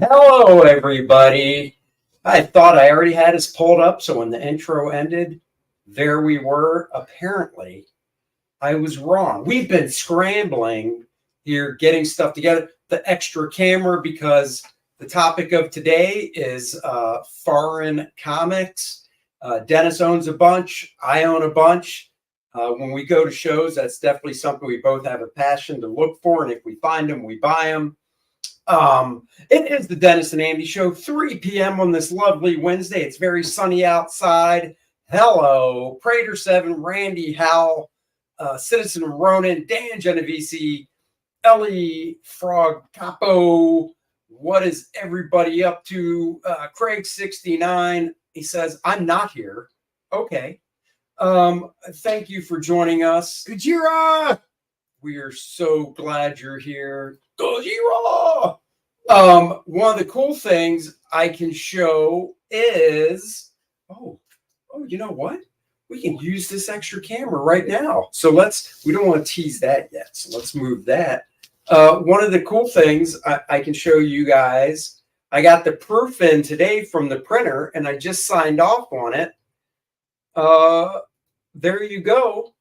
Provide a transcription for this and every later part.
Hello, everybody. I thought I already had us pulled up, so when the intro ended, there we were. Apparently, I was wrong. We've been scrambling here, getting stuff together. The extra camera, because the topic of today is foreign comics. Dennis owns a bunch. I own a bunch. When we go to shows, that's definitely something we both have a passion to look for. And if we find them, we buy them. It is the Dennis and Andy Show, 3 p.m. on this lovely Wednesday. It's very sunny outside. Hello, Prater 7, Randy Howell, Citizen Ronan, Dan Genovese, Ellie Frog Capo. What is everybody up to? Craig 69. He says, I'm not here. Okay. Thank you for joining us. Gajira! We are so glad you're here. Gojira! One of the cool things I can show is, you know what? We can use this extra camera right now. So we don't want to tease that yet. So let's move that. One of the cool things I can show you guys, I got the proof in today from the printer and I just signed off on it. There you go.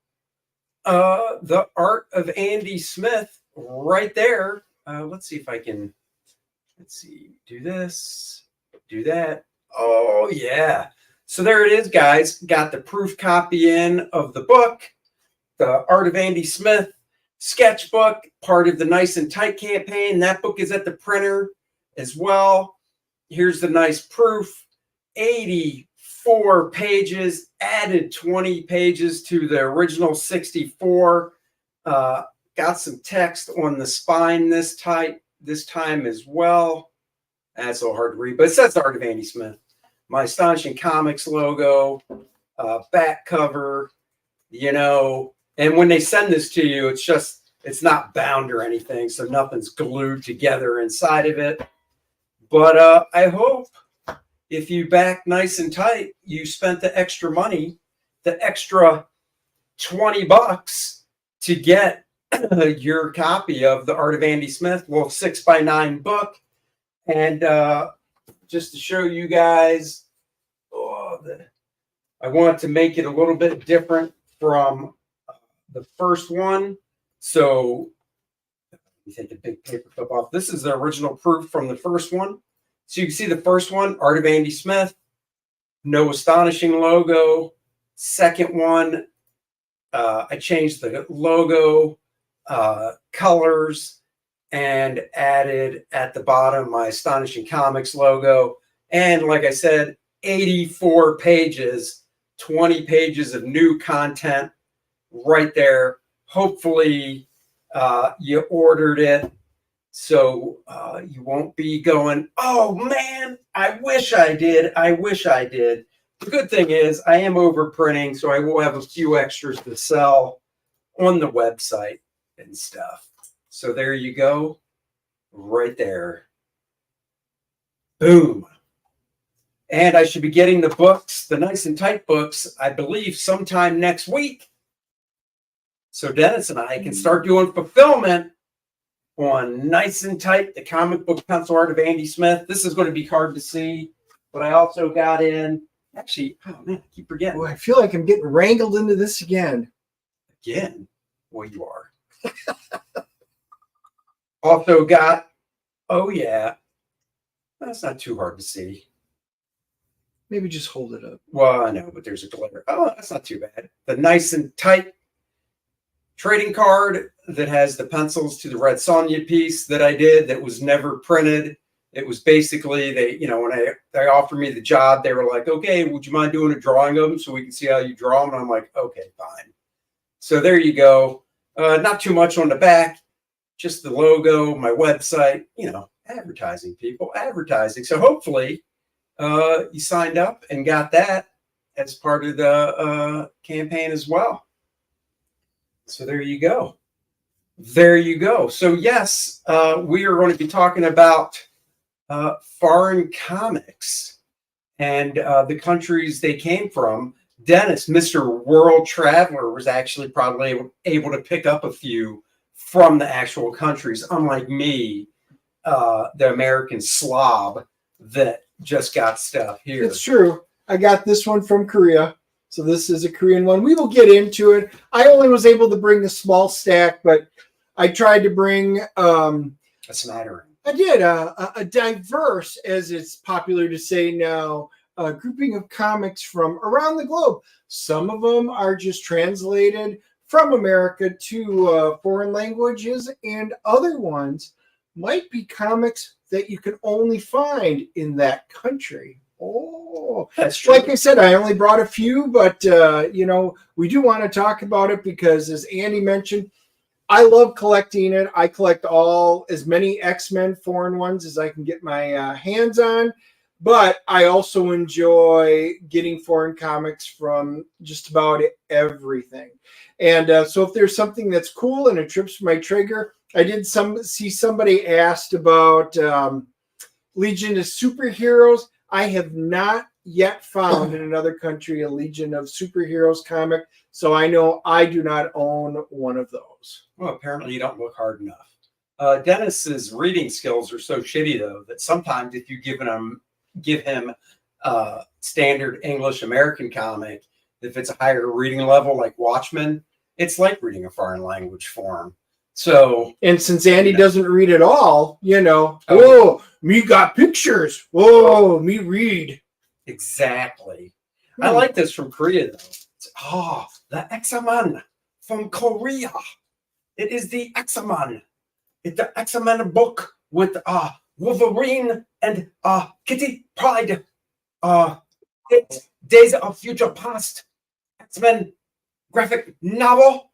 The Art of Andy Smith right there. Let's see if I can, do this, do that. Oh, yeah. So there it is, guys. Got the proof copy in of the book, The Art of Andy Smith sketchbook, part of the Nice and Tight campaign. That book is at the printer as well. Here's the nice proof, 84 pages, added 20 pages to the original 64. Got some text on the spine this time as well. That's a little hard to read, but it says The Art of Andy Smith. My Astonishing Comics logo, back cover, and when they send this to you, it's not bound or anything, so nothing's glued together inside of it. But I hope if you back Nice and Tight, you spent the extra money, the extra $20 to get your copy of The Art of Andy Smith, little 6x9 book. And just to show you guys, I want to make it a little bit different from the first one. So let me take a big paper clip off. This is the original proof from the first one. So you can see the first one, Art of Andy Smith, no astonishing logo. Second one, I changed the logo, colors, and added at the bottom my Astonishing Comics logo. And like I said, 84 pages, 20 pages of new content right there. Hopefully you ordered it, so you won't be going, oh man, I wish I did. The good thing is I am overprinting, so I will have a few extras to sell on the website and stuff. So there you go, right there. Boom. And I should be getting the books, the Nice and Tight books, I believe sometime next week. So Dennis and I can start doing fulfillment on Nice and Tight, the comic book pencil art of Andy Smith. This is going to be hard to see, but I also got in, actually, oh man, I keep forgetting. Oh, I feel like I'm getting wrangled into this again. Again? Well, you are. Also got, oh yeah, that's not too hard to see. Maybe just hold it up. Well, I know, but there's a glare. Oh, that's not too bad. The Nice and Tight trading card that has the pencils to the Red Sonja piece that I did that was never printed. It was basically, when they offered me the job, they were like, okay, would you mind doing a drawing of them so we can see how you draw them? And I'm like, okay, fine. So there you go. Not too much on the back, just the logo, my website, advertising, people, advertising. So hopefully you signed up and got that as part of the campaign as well. So there you go. There you go. So yes, we are going to be talking about foreign comics and the countries they came from. Dennis, Mr. World Traveler, was actually probably able to pick up a few from the actual countries, unlike me, the American slob that just got stuff here. It's true. I got this one from Korea. So this is a Korean one. We will get into it. I only was able to bring a small stack, but I tried to bring A smattering. I did a diverse, as it's popular to say now, a grouping of comics from around the globe. Some of them are just translated from America to foreign languages, and other ones might be comics that you can only find in that country. Oh, That's true. like I said, I only brought a few, but we do want to talk about it because, as Andy mentioned, I love collecting it. I collect as many X-Men foreign ones as I can get my hands on, but I also enjoy getting foreign comics from just about everything. And so if there's something that's cool and it trips my trigger, I did see somebody asked about Legion of Superheroes. I have not yet found in another country a Legion of Superheroes comic, so I know I do not own one of those. Well, apparently you don't look hard enough. Dennis's reading skills are so shitty, though, that sometimes if you give him standard English American comic, if it's a higher reading level like Watchmen, it's like reading a foreign language for him. So, and since Andy doesn't read at all, Oh. whoa, me got pictures. Whoa, me read. Exactly. I like this from Korea, though. It's, the X-Men from Korea. It is the X-Men. It's the X-Men book with Wolverine and Kitty Pryde. Days of Future Past. X-Men graphic novel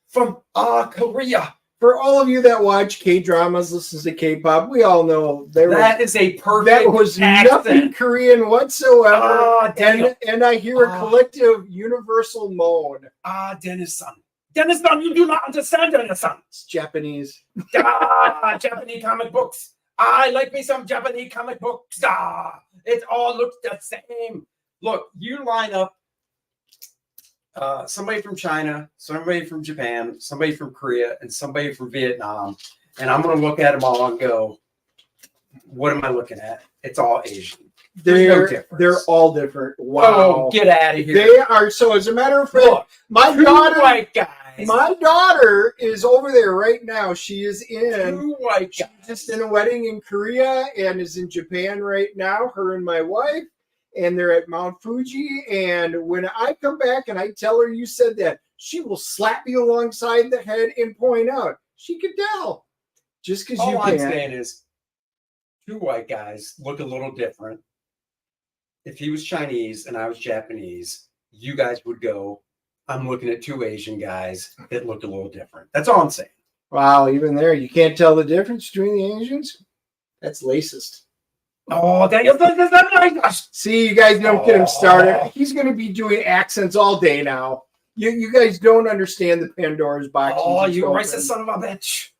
from Korea. For all of you that watch K-dramas, listens to K-pop, we all know that is a perfect that was accent. nothing Korean whatsoever. Daniel. And I hear a collective universal moan. Dennis-san. Dennis-san, you do not understand, Dennis-san. It's Japanese. Japanese comic books. I like me some Japanese comic books. It all looks the same. Look, you line up somebody from China, somebody from Japan, somebody from Korea, and somebody from Vietnam. And I'm going to look at them all and go, what am I looking at? It's all Asian. They're all different. Wow. Oh, get out of here. They are. So as a matter of fact, Look, my white guys. My daughter is over there right now. She is Two white guys. just in a wedding in Korea and is in Japan right now, her and my wife. And they're at Mount Fuji. And when I come back and I tell her you said that, she will slap me alongside the head and point out. She could tell. Just because you All I'm can. saying is, two white guys look a little different. If he was Chinese and I was Japanese, you guys would go, I'm looking at two Asian guys that look a little different. That's all I'm saying. Wow, even there, you can't tell the difference between the Asians? That's racist. Oh, Daniel, that's not nice. See, you guys don't get him started. He's going to be doing accents all day now. You guys don't understand the Pandora's box. Oh, you racist son of a bitch.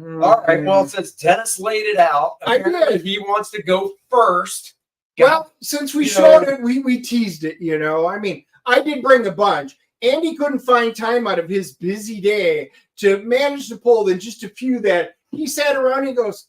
All right, well, since Dennis laid it out, apparently he wants to go first. Well, since we showed it, we teased it, I mean, I did bring a bunch. Andy couldn't find time out of his busy day to manage to pull in just a few that he sat around and he goes,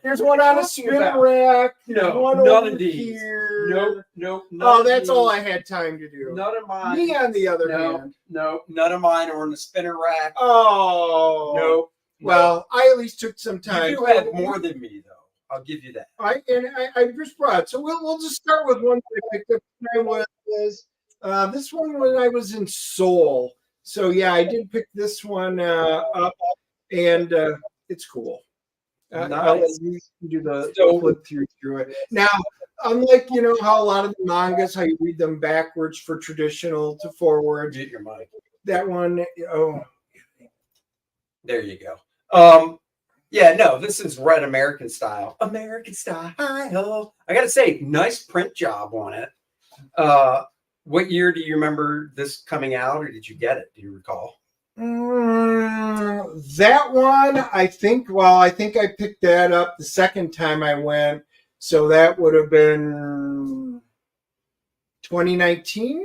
there's one on a spin rack. No, one none over of these. Here. Nope. That's all I had time to do. None of mine. Me on the other hand. No, none of mine are in the spinner rack. Oh. Nope. Well, I at least took some time. You do have more than me, though. I'll give you that. I just brought. So we'll just start with one that I picked up when I was this one when I was in Seoul. So yeah, I did pick this one up, and it's cool. Nice. I'll let you do the flip through it. Now, unlike how a lot of the mangas, how you read them backwards for traditional to forward. Get your mic. That one, there you go. Yeah, no, this is Red American style. American style. I gotta say, nice print job on it. What year do you remember this coming out, or did you get it? Do you recall? That one, I think I picked that up the second time I went. So that would have been 2019,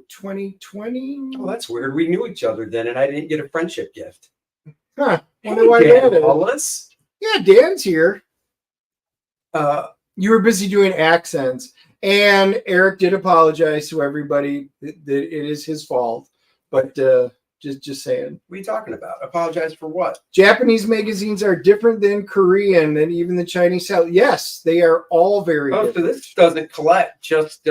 2020. Oh, that's weird. We knew each other then, and I didn't get a friendship gift. Huh. Hey, Wonder why Dan that is. Wallace. Yeah, Dan's here. You were busy doing accents, and Eric did apologize to everybody. That it is his fault, but just saying. What are you talking about? Apologize for what? Japanese magazines are different than Korean and even the Chinese style. Yes, they are all very different. So this doesn't collect just.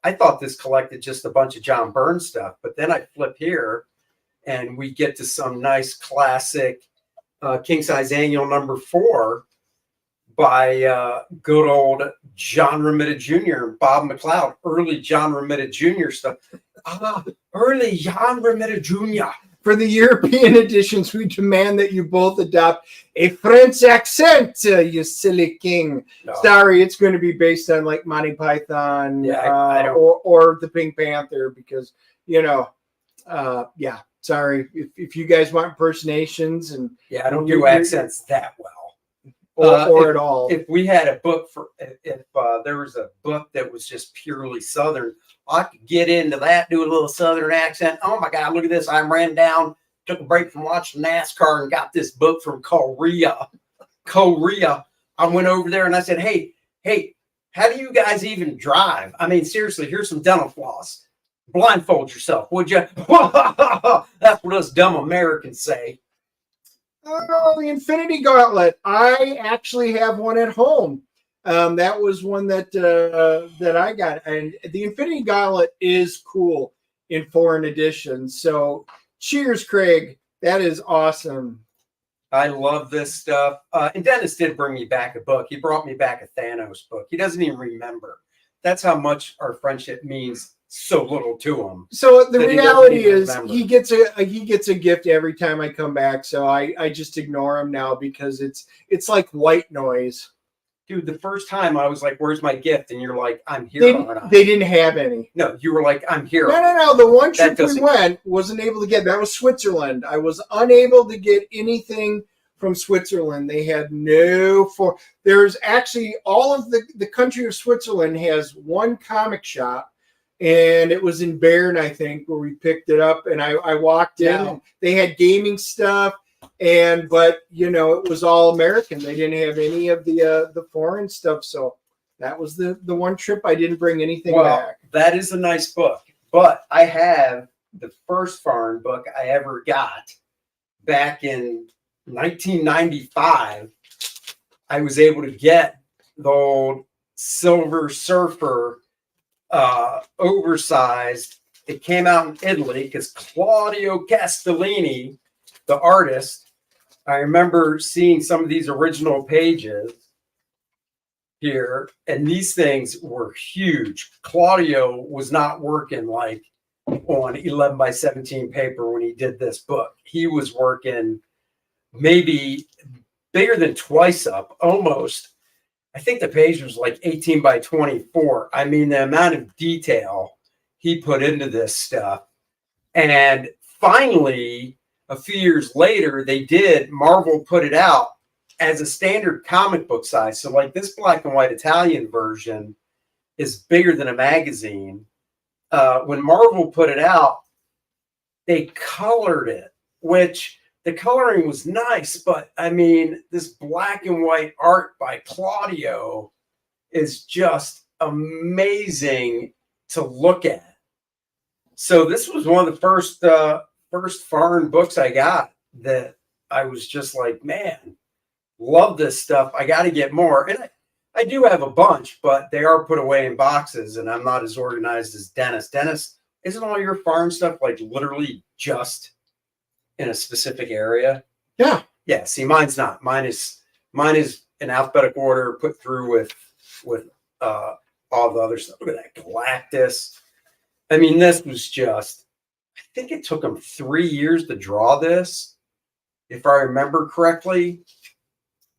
I thought this collected just a bunch of John Byrne stuff, but then I flip here, and we get to some nice classic King Size Annual #4 by good old John Romita Jr. and Bob McLeod. Early John Romita Jr. stuff. Early John Romita Jr. For the European editions, we demand that you both adopt a French accent, you silly king. No. Sorry, it's going to be based on like Monty Python I don't. or the Pink Panther because, sorry. If you guys want impersonations and I don't do accents that well. Or at all. If we had a book if there was a book that was just purely Southern, I could get into that, do a little Southern accent. Oh my God, look at this. I ran down, took a break from watching NASCAR and got this book from Korea. I went over there and I said, hey, how do you guys even drive? I mean, seriously, here's some dental floss. Blindfold yourself, would you? That's what us dumb Americans say. Oh, the Infinity Gauntlet. I actually have one at home. That was one that I got, and the Infinity Gauntlet is cool in foreign editions. So, cheers, Craig. That is awesome. I love this stuff. And Dennis did bring me back a book. He brought me back a Thanos book. He doesn't even remember. That's how much our friendship means so little to him. So the reality is he gets a gift every time I come back. So I just ignore him now because it's like white noise. Dude, the first time I was like, "Where's my gift?" and you're like, "I'm here." They didn't have any. No, you were like, "I'm here." No. The one trip we went wasn't able to get. That was Switzerland. I was unable to get anything from Switzerland. They had there's actually all of the country of Switzerland has one comic shop. And it was in Bern, I think, where we picked it up. And I walked in. And they had gaming stuff, but it was all American. They didn't have any of the foreign stuff. So that was the one trip I didn't bring anything back. That is a nice book. But I have the first foreign book I ever got back in 1995. I was able to get the old Silver Surfer. Oversized. It came out in Italy because Claudio Castellini, the artist, I remember seeing some of these original pages here, and these things were huge. Claudio was not working like on 11 by 17 paper when he did this book. He was working maybe bigger than twice up, almost. I think the page was like 18 by 24. I mean, the amount of detail he put into this stuff. And finally, a few years later, Marvel put it out as a standard comic book size. So like this black and white Italian version is bigger than a magazine. When Marvel put it out, they colored it, which the coloring was nice, but I mean, this black and white art by Claudio is just amazing to look at. So this was one of the first foreign books I got that I was just like, man, love this stuff. I got to get more. And I do have a bunch, but they are put away in boxes, and I'm not as organized as Dennis. Dennis, isn't all your foreign stuff like literally just in a specific area? Yeah. See, mine's not. Mine is in alphabetical order, put through with all the other stuff. Look at that Galactus. I mean, this was just. I think it took them 3 years to draw this, if I remember correctly.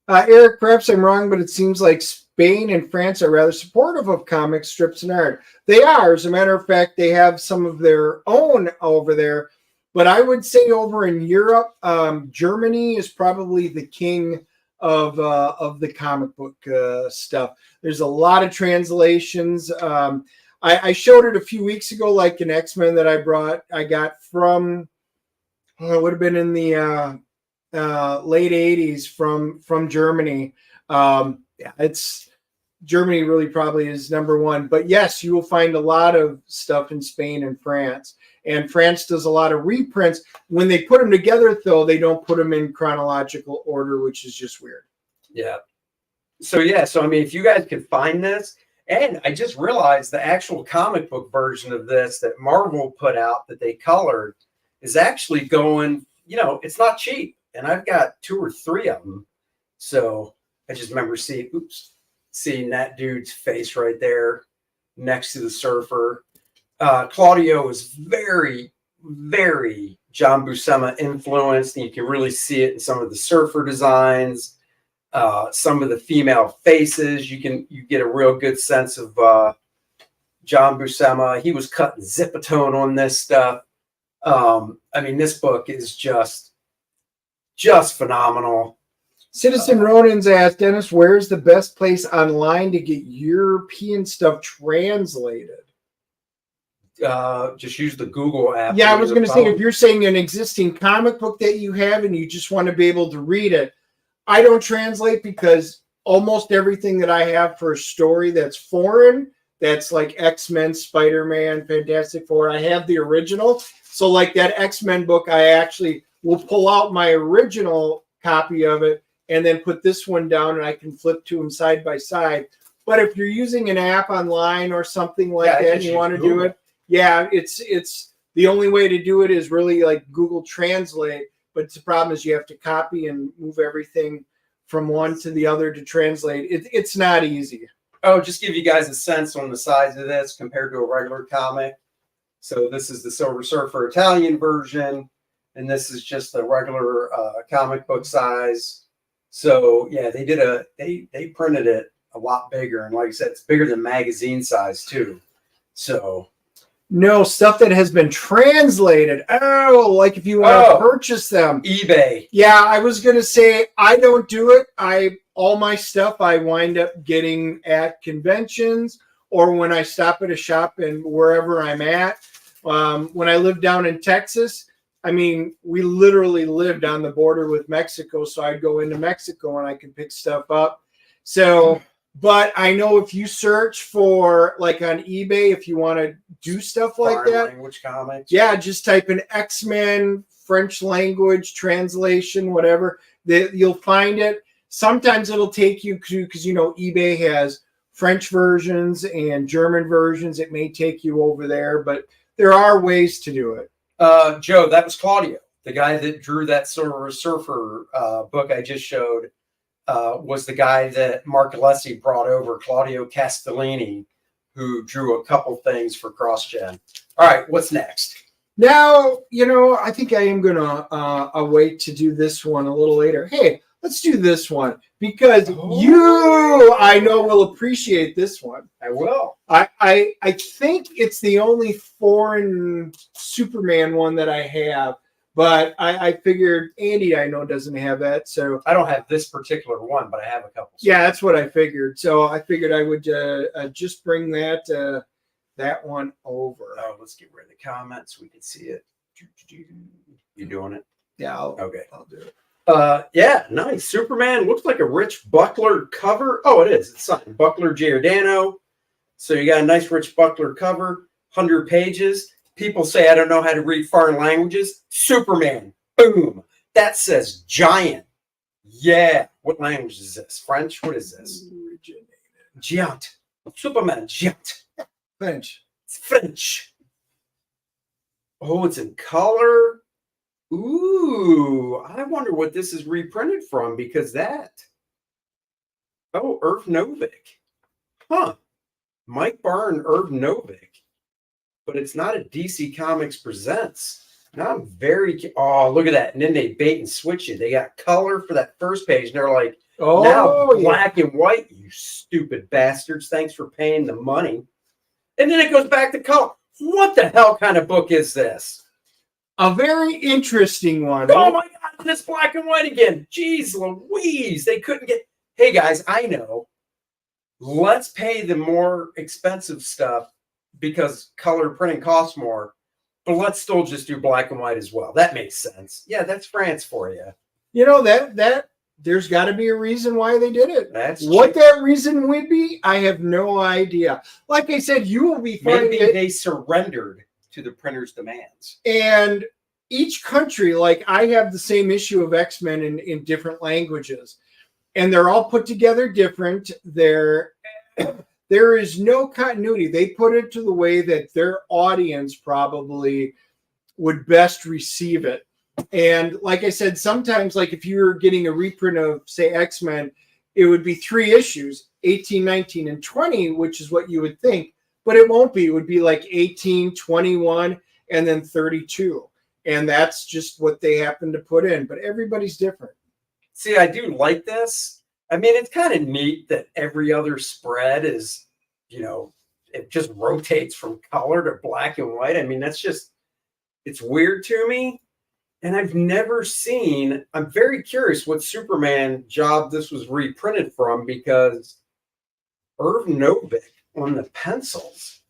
Eric, perhaps I'm wrong, but it seems like Spain and France are rather supportive of comic strips and art. They are. As a matter of fact, they have some of their own over there. But I would say over in Europe, Germany is probably the king of the comic book stuff. There's a lot of translations. I showed it a few weeks ago, like an X-Men that I got from, it would have been in the late 80s from Germany. Yeah, it's Germany really probably is number one. But yes, you will find a lot of stuff in Spain and France. And France does a lot of reprints. When they put them together, though, they don't put them in chronological order, which is just weird. Yeah. So I mean, if you guys can find this, and I just realized the actual comic book version of this that Marvel put out that they colored is actually going, it's not cheap. And I've got 2 or 3 of them. So I just remember seeing that dude's face right there next to the surfer. Claudio is very, very John Buscema influenced, and you can really see it in some of the surfer designs, some of the female faces. You get a real good sense of John Buscema. He was cutting Zipatone on this stuff. I mean, this book is just phenomenal. Citizen Ronan's asked, Dennis, where's the best place online to get European stuff translated? Just use the Google app. Yeah, I was going to say, if you're saying an existing comic book that you have and you just want to be able to read it, I don't translate because almost everything that I have for a story that's foreign, that's like X-Men, Spider-Man, Fantastic Four, I have the original. So like that X-Men book, I actually will pull out my original copy of it and then put this one down and I can flip to them side by side. But if you're using an app online or something like that and you want to do it, yeah, it's the only way to do it is really like Google Translate. But the problem is you have to copy and move everything from one to the other to translate. It's not easy. Oh, just give you guys a sense on the size of this compared to a regular comic. So this is the Silver Surfer Italian version, and this is just the regular comic book size. So yeah, they printed it a lot bigger, and like I said, it's bigger than magazine size too. So no, stuff that has been translated. Oh, like if you want to purchase them, eBay. Yeah, I was gonna say I don't do it. All my stuff I wind up getting at conventions or when I stop at a shop and wherever I'm at. When I lived down in Texas, I mean, we literally lived on the border with Mexico, so I'd go into Mexico and I could pick stuff up. So, but I know if you search for like on eBay, if you want to do stuff like that, language comics, yeah, just type in X-Men French language translation, whatever, you'll find it. Sometimes it'll take you to, because eBay has French versions and German versions. It may take you over there, but there are ways to do it. Joe, that was Claudio, the guy that drew that Silver Surfer book I just showed. Was the guy that Mark Alessi brought over, Claudio Castellini, who drew a couple things for CrossGen. All right, what's next? Now, I think I am going to wait to do this one a little later. Hey, let's do this one because I know will appreciate this one. I will. I think it's the only foreign Superman one that I have. But I figured Andy, I know, doesn't have that. So I don't have this particular one, but I have a couple. Yeah, that's what I figured. So I figured I would just bring that one over. Oh, let's get rid of the comments. We can see it. You doing it? Yeah. I'll do it. Yeah, nice. Superman looks like a Rich Buckler cover. Oh, it is. It's signed Buckler Giordano. So you got a nice Rich Buckler cover, 100 pages. People say I don't know how to read foreign languages. Superman. Boom. That says giant. Yeah. What language is this? French? What is this? Giant. Superman. Giant. French. It's French. Oh, it's in color. Ooh. I wonder what this is reprinted from because that. Oh, Irv Novick. Huh. Mike Byrne, Irv Novick. But it's not a DC Comics Presents. Now I'm look at that. And then they bait and switch it. They got color for that first page. And they're like, now black and white, you stupid bastards. Thanks for paying the money. And then it goes back to color. What the hell kind of book is this? A very interesting one. Oh my God, this black and white again. Jeez Louise. They couldn't get. Hey guys, I know. Let's pay the more expensive stuff because color printing costs more, but let's still just do black and white as well. That makes sense. Yeah, that's France for you. That there's got to be a reason why they did it. That's what that reason would be, I have no idea. Like I said, you will be finding maybe they surrendered to the printer's demands. And each country, like I have the same issue of X-Men in different languages, and they're all put together different. There is no continuity. They put it to the way that their audience probably would best receive it. And like I said, sometimes, like if you were getting a reprint of, say, X-Men, it would be 3 issues, 18, 19, and 20, which is what you would think, but it won't be. It would be like 18, 21, and then 32. And that's just what they happen to put in, but everybody's different. See, I do like this. I mean, it's kind of neat that every other spread is, it just rotates from color to black and white. I mean, it's weird to me. And I've never seen, I'm very curious what Superman job this was reprinted from, because Irv Novick on the pencils.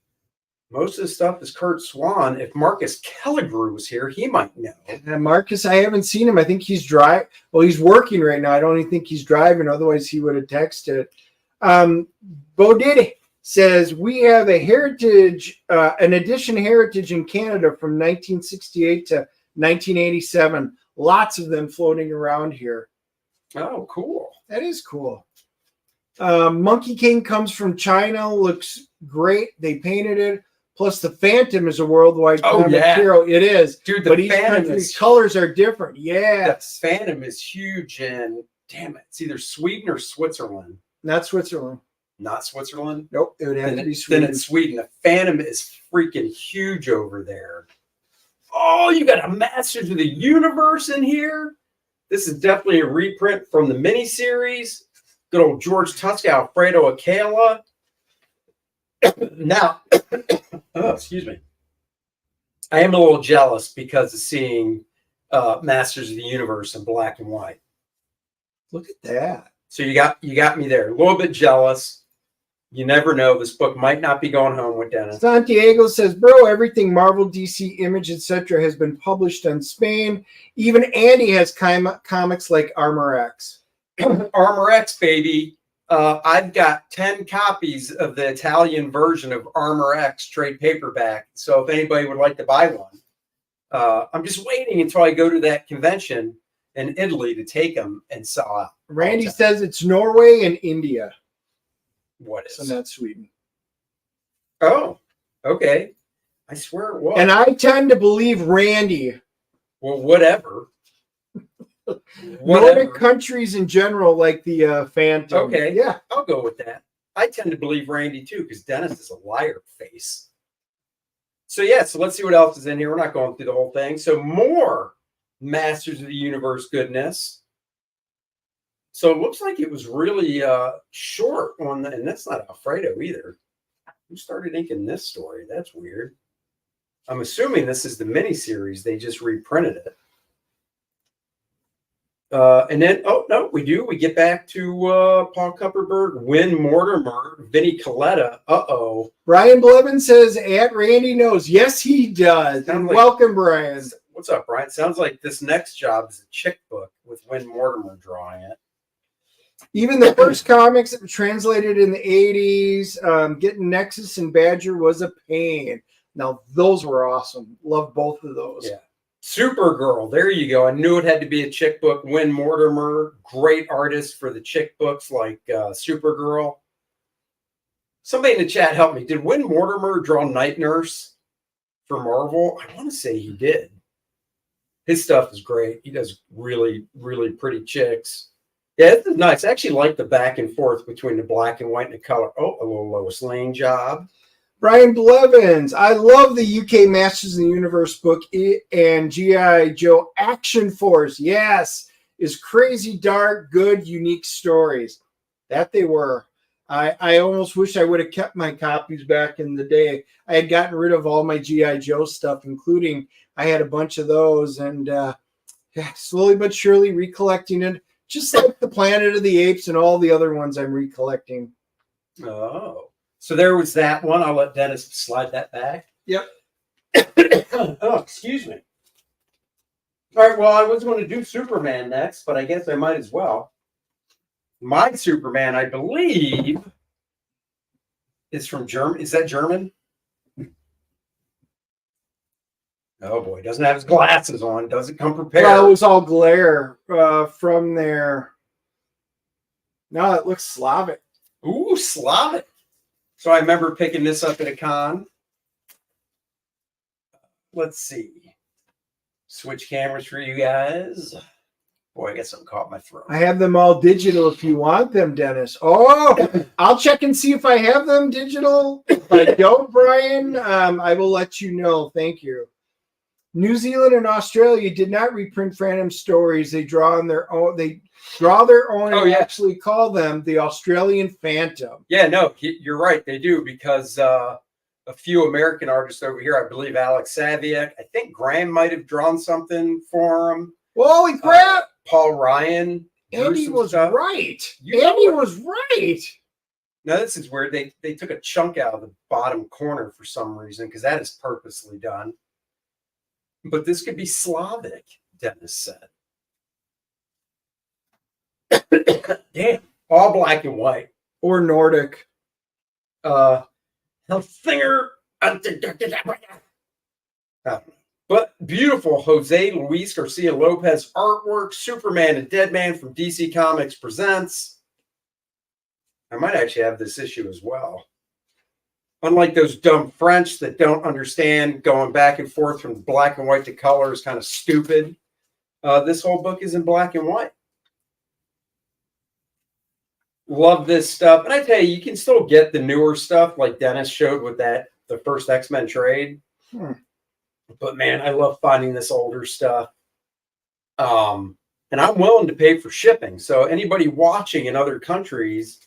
Most of the stuff is Kurt Swan. If Marcus Kelligrew was here, he might know. And Marcus, I haven't seen him. I think he's driving. Well, he's working right now. I don't even think he's driving. Otherwise, he would have texted. Bo Diddy says, we have a heritage, an edition heritage in Canada from 1968 to 1987. Lots of them floating around here. Oh, cool. That is cool. Monkey King comes from China. Looks great. They painted it. Plus, the Phantom is a worldwide comic hero. It is. Dude, but each country's colors are different. Yeah. The Phantom is huge, and damn it, it's either Sweden or Switzerland. Not Switzerland. Not Switzerland? Nope, it would have to be Sweden. Then it's Sweden. The Phantom is freaking huge over there. Oh, you got a Masters of the Universe in here? This is definitely a reprint from the miniseries. Good old George Tusk, Alfredo Akela. Now, oh, excuse me. I am a little jealous because of seeing Masters of the Universe in black and white. Look at that. So you got me there. A little bit jealous. You never know. This book might not be going home with Dennis. Santiago says, bro, everything Marvel, DC, Image, etc. has been published in Spain. Even Andy has comics like Armor X. Armor X, baby. I've got 10 copies of the Italian version of Armor X trade paperback. So if anybody would like to buy one, I'm just waiting until I go to that convention in Italy to take them and sell out. Randy says it's Norway and India. What is? So not Sweden. Oh, okay. I swear it was. And I tend to believe Randy. Well, whatever. Nordic countries in general, like the Phantom. Okay. Yeah. I'll go with that. I tend to believe Randy too, because Dennis is a liar face. So let's see what else is in here. We're not going through the whole thing. So more Masters of the Universe goodness. So it looks like it was really short on and that's not Alfredo either. Who started inking this story? That's weird. I'm assuming this is the miniseries. They just reprinted it. And then, oh, no, we get back to Paul Kupperberg, Win Mortimer, Vinnie Coletta. Uh-oh. Brian Blevin says, at Randy knows. Yes, he does. And welcome, Brian. What's up, Brian? Sounds like this next job is a chick book with Win Mortimer drawing it. Even the first comics that were translated in the 80s, getting Nexus and Badger was a pain. Now, those were awesome. Love both of those. Yeah. Supergirl. There you go. I knew it had to be a chick book. Win Mortimer, great artist for the chick books like Supergirl. Somebody in the chat help me. Did Win Mortimer draw Night Nurse for Marvel? I want to say he did. His stuff is great. He does really, really pretty chicks. Yeah, this is nice. I actually like the back and forth between the black and white and the color. Oh, a little Lois Lane job. Brian Blevins. I love the UK Masters of the Universe book and G.I. Joe Action Force. Yes, is crazy, dark, good, unique stories. That they were. I almost wish I would have kept my copies back in the day. I had gotten rid of all my G.I. Joe stuff, including I had a bunch of those, and slowly but surely recollecting it. Just like the Planet of the Apes and all the other ones I'm recollecting. Oh, so there was that one. I'll let Dennis slide that back. Yep. Oh, excuse me. All right, well, I was going to do Superman next, but I guess I might as well. My Superman, I believe, is from Germany. Is that German? Oh boy, doesn't have his glasses on. Doesn't come prepared. Well, it was all glare from there. No, it looks Slavic. Ooh, Slavic. So I remember picking this up at a con. Let's see. Switch cameras for you guys. Boy, I got something caught in my throat. I have them all digital if you want them, Dennis. Oh, I'll check and see if I have them digital. If I don't, Brian, I will let you know. Thank you. New Zealand and Australia did not reprint Phantom stories. They draw on their own. They draw their own and actually call them the Australian Phantom. Yeah, no, you're right. They do, because a few American artists over here, I believe Alex Saviak, I think Graham might have drawn something for him. Holy crap! Paul Ryan. Andy was right. Andy was right. Now, this is weird. They took a chunk out of the bottom corner for some reason, because that is purposely done. But this could be Slavic, Dennis said. Damn. All black and white. Or Nordic. Finger. But beautiful Jose Luis Garcia Lopez artwork. Superman and Deadman from DC Comics presents. I might actually have this issue as well. Unlike those dumb French that don't understand going back and forth from black and white to color is kind of stupid. This whole book is in black and white. Love this stuff. And I tell you, you can still get the newer stuff like Dennis showed with the first X-Men trade. But man, I love finding this older stuff. And I'm willing to pay for shipping. So anybody watching in other countries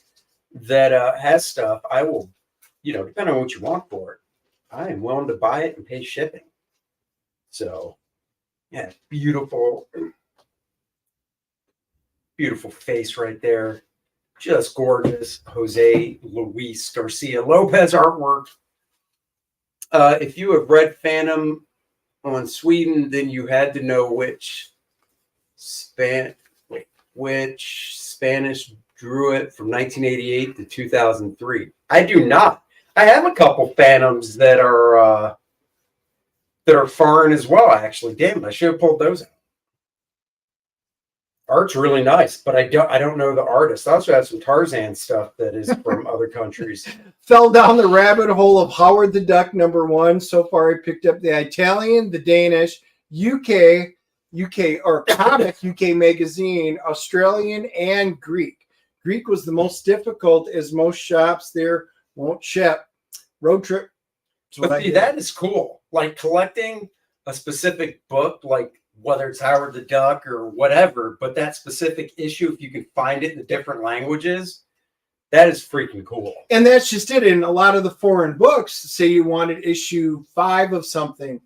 that has stuff, I will, depending on what you want for it, I am willing to buy it and pay shipping. So, yeah, beautiful, beautiful face right there. Just gorgeous. Jose Luis Garcia Lopez artwork. If you have read Phantom on Sweden, then you had to know which Spanish drew it from 1988 to 2003. I do not. I have a couple Phantoms that are foreign as well, actually. Damn it, I should have pulled those out. Art's really nice, but I don't know the artist. I also have some Tarzan stuff that is from other countries. Fell down the rabbit hole of Howard the Duck #1. So far, I picked up the Italian, the Danish, UK or comic UK magazine, Australian, and Greek. Greek was the most difficult, as most shops there won't ship. Road trip. But see, that is cool. Like collecting a specific book, like whether it's Howard the Duck or whatever, but that specific issue, if you can find it in the different languages, that is freaking cool. And that's just it. In a lot of the foreign books, say you wanted issue 5 of something,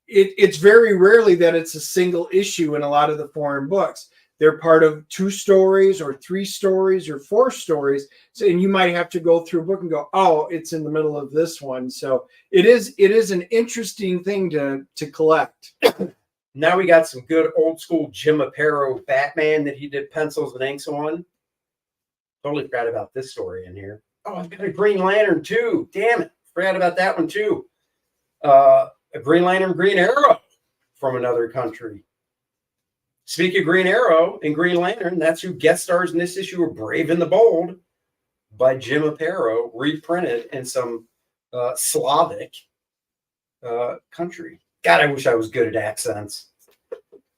it's very rarely that it's a single issue in a lot of the foreign books. They're part of 2 stories or 3 stories or 4 stories. So, and you might have to go through a book and go, oh, it's in the middle of this one. So it is an interesting thing to collect. Now we got some good old school Jim Aparo Batman that he did pencils and inks on. Totally forgot about this story in here. Oh, I've got a Green Lantern too. Damn it. Forgot about that one too. A Green Lantern, Green Arrow from another country. Speaking of Green Arrow and Green Lantern, that's who guest stars in this issue of Brave and the Bold by Jim Aparo, reprinted in some Slavic country. God, I wish I was good at accents.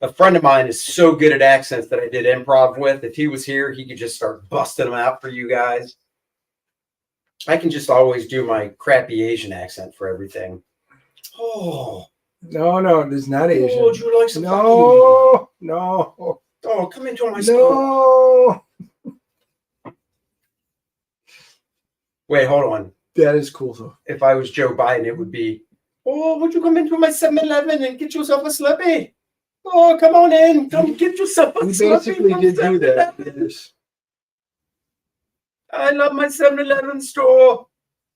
A friend of mine is so good at accents that I did improv with. If he was here, he could just start busting them out for you guys. I can just always do my crappy Asian accent for everything. Oh. No, it is not Asian. Oh, would you like some No. Oh, come into my store. No. Wait, hold on. That is cool, though. If I was Joe Biden, it would be, oh, would you come into my 7-Eleven and get yourself a Slurpee? Oh, come on in. Come get yourself a Slurpee. We basically did do that. Yes. I love my 7-Eleven store.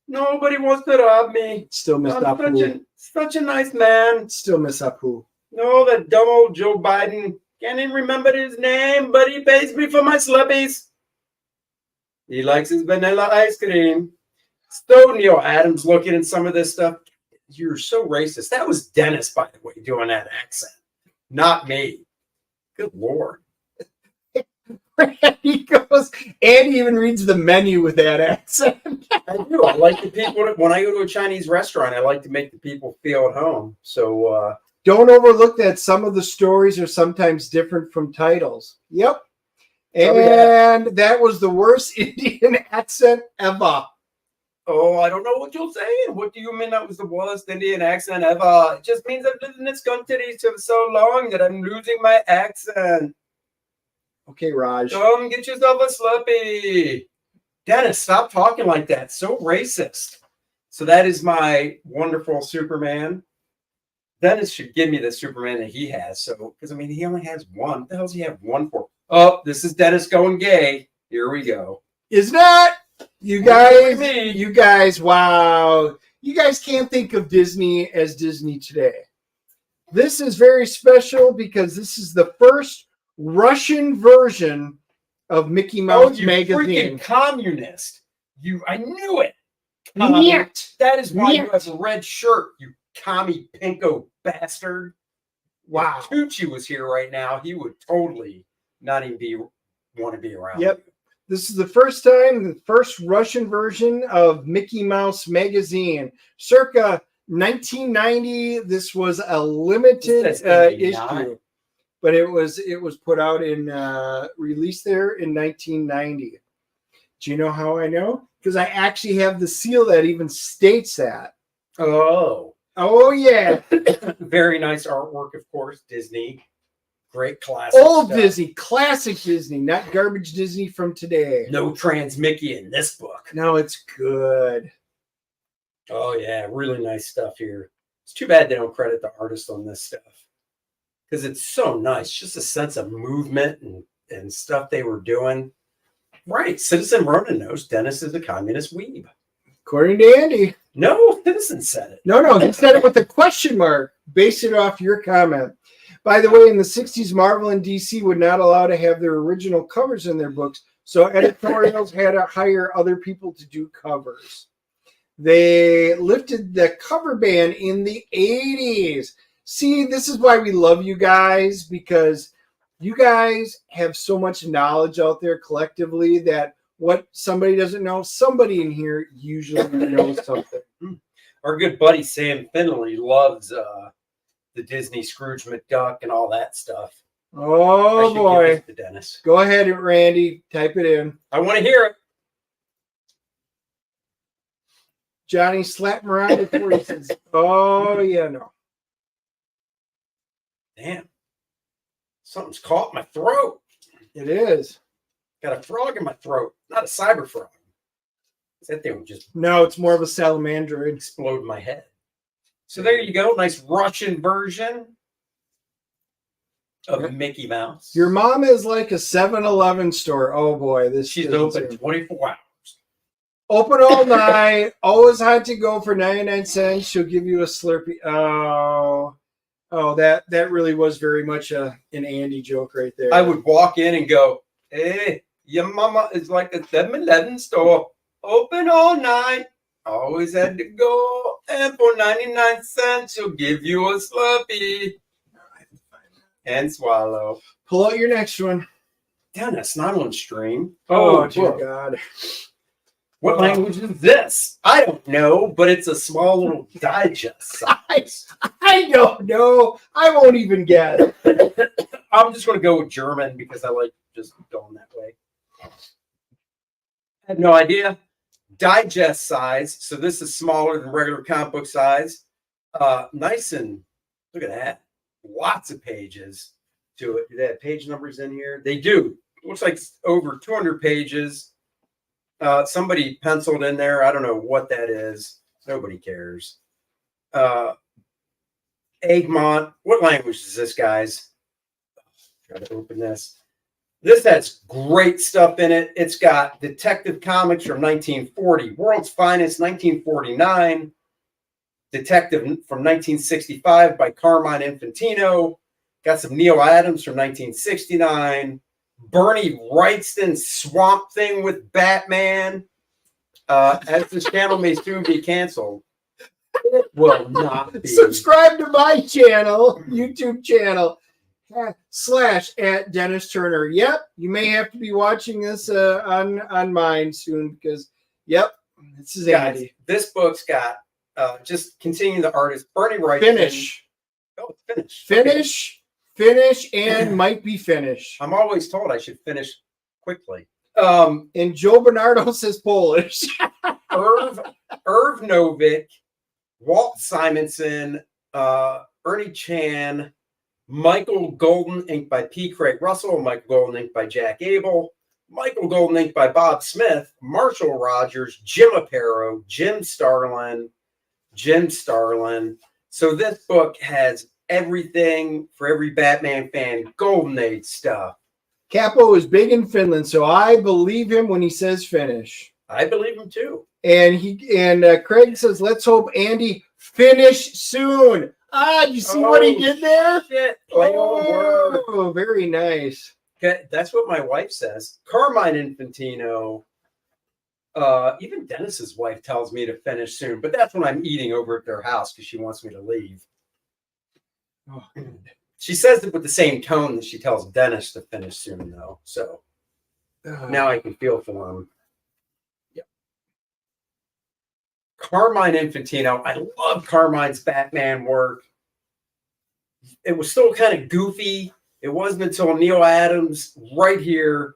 Nobody wants to rob me. Still miss Apu. Such a nice man. Still miss Apu. No, that dumb old Joe Biden. Can't even remember his name, but he pays me for my Slurpees. He likes his vanilla ice cream. So Neil Adams looking at some of this stuff. You're so racist. That was Dennis, by the way, doing that accent, not me. Good Lord. He goes, and he even reads the menu with that accent. I do. I like the people. When I go to a Chinese restaurant, I like to make the people feel at home. So don't overlook that some of the stories are sometimes different from titles. Yep. And that was the worst Indian accent ever. Oh, I don't know what you're saying. What do you mean that was the worst Indian accent ever? It just means I've lived in this country for so long that I'm losing my accent. Okay, Raj. Come get yourself a Slurpee. Dennis, stop talking like that. So racist. So that is my wonderful Superman. Dennis should give me the Superman that he has. So, because I mean, he only has one. What the hell does he have one for? Oh, this is Dennis going gay. Here we go. Isn't that? You guys, wow. You guys can't think of Disney as Disney today. This is very special because this is the first Russian version of Mickey Mouse magazine. Freaking communist. I knew it. Niet. That is why you have a red shirt, you commie pinko bastard. Wow. If Tucci was here right now, he would totally not even want to be around. Yep. This is the first Russian version of Mickey Mouse magazine, circa 1990. This was a limited issue, but it was put out in released there in 1990. Do you know how I know? Because I actually have the seal that even states that. Oh yeah. Very nice artwork, of course. Disney. Great classic Old stuff. Disney, classic Disney, not garbage Disney from today. No trans Mickey in this book. No, it's good. Oh, yeah. Really nice stuff here. It's too bad they don't credit the artist on this stuff. Because it's so nice. Just a sense of movement and stuff they were doing. Right. Citizen Ronan knows Dennis is a communist weeb. According to Andy. No, Citizen said it. No, he said it with a question mark. Base it off your comment. By the way, in the 60s, Marvel and DC would not allow to have their original covers in their books, so editorials had to hire other people to do covers. They lifted the cover ban in the 80s. See, this is why we love you guys, because you guys have so much knowledge out there collectively that what somebody doesn't know, somebody in here usually knows something. Our good buddy Sam Finley loves the Disney Scrooge McDuck and all that stuff. Oh boy. To Dennis. Go ahead, Randy. Type it in. I want to hear it. Johnny slapped him around before he says, oh yeah, no. Damn. Something's caught my throat. It is. Got a frog in my throat. Not a cyber frog. That thing would just no, it's more of a salamandroid. Explode my head. So there you go. Nice Russian version of Mickey Mouse. Your mom is like a 7-Eleven store. Oh boy, she's open 24 hours. Open all night. Always had to go for 99 cents. She'll give you a Slurpee. Oh, that really was very much an Andy joke right there. I would walk in and go, "Hey, your mama is like a 7-Eleven store. Open all night. Always had to go, and for 99 cents, she'll give you a Slurpee and swallow." Pull out your next one. Dennis, not on stream. Oh dear God. What language is this? I don't know, but it's a small little digest size. I don't know. I won't even guess. I'm just going to go with German because I like just going that way. I had no idea. Digest size. So this is smaller than regular comic book size. Nice and look at that. Lots of pages to it. Do they have page numbers in here? They do. Looks like over 200 pages. Somebody penciled in there. I don't know what that is. Nobody cares. Egmont. What language is this, guys? Try to open this. This has great stuff in it. It's got Detective Comics from 1940, World's Finest 1949, Detective from 1965 by Carmine Infantino. Got some Neil Adams from 1969. Bernie Wrightston Swamp Thing with Batman. As this channel may soon be canceled. It will not be. Subscribe to my channel, YouTube channel, / Dennis Turner. Yep, you may have to be watching this on mine soon because, yep, this is Guys, Andy. this book's got just continuing the artist Bernie Wrightson. Finish. Oh, it's finished. Finish. Okay. Finish and might be finished. I'm always told I should finish quickly. And Joe Bernardo says Polish. Irv Novick, Walt Simonson, Ernie Chan, Michael Golden, inked by P. Craig Russell, Michael Golden, inked by Jack Abel, Michael Golden, inked by Bob Smith, Marshall Rogers, Jim Aparo, Jim Starlin. So this book has everything for every Batman fan, Golden Age stuff. Capo is big in Finland, so I believe him when he says finish. I believe him too. And Craig says, let's hope Andy finish soon. You see what he did there? Shit. Play on word. Oh, very nice. Okay, that's what my wife says. Carmine Infantino. Even Dennis's wife tells me to finish soon, but that's when I'm eating over at their house because she wants me to leave. Oh, she says it with the same tone that she tells Dennis to finish soon, though. So now I can feel for him. Yep. Carmine Infantino. I love Carmine's Batman work. It was still kind of goofy. It wasn't until Neil Adams right here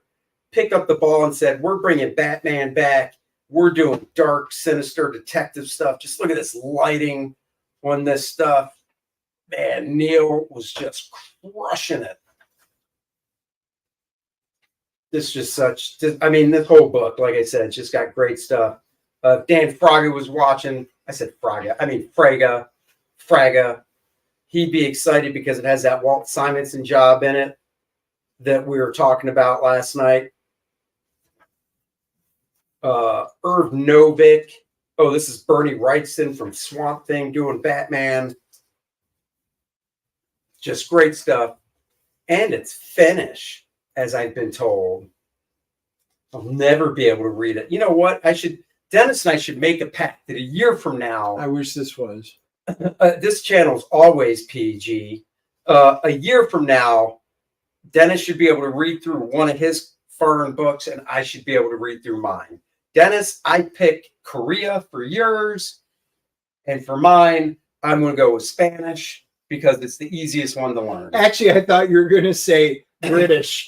picked up the ball and said, we're bringing Batman back. We're doing dark, sinister detective stuff. Just look at this lighting on this stuff. Man, Neil was just crushing it. This is just this whole book, like I said, just got great stuff. Dan Fraga was watching. I said Fraga. He'd be excited because it has that Walt Simonson job in it that we were talking about last night. Irv Novick. Oh, this is Bernie Wrightson from Swamp Thing doing Batman. Just great stuff. And it's Finnish, as I've been told. I'll never be able to read it. You know what? Dennis and I should make a pact that a year from now. I wish this was. This channel's always PG. A year from now, Dennis should be able to read through one of his foreign books, and I should be able to read through mine. Dennis, I pick Korea for yours, and for mine, I'm going to go with Spanish because it's the easiest one to learn. Actually, I thought you were going to say British.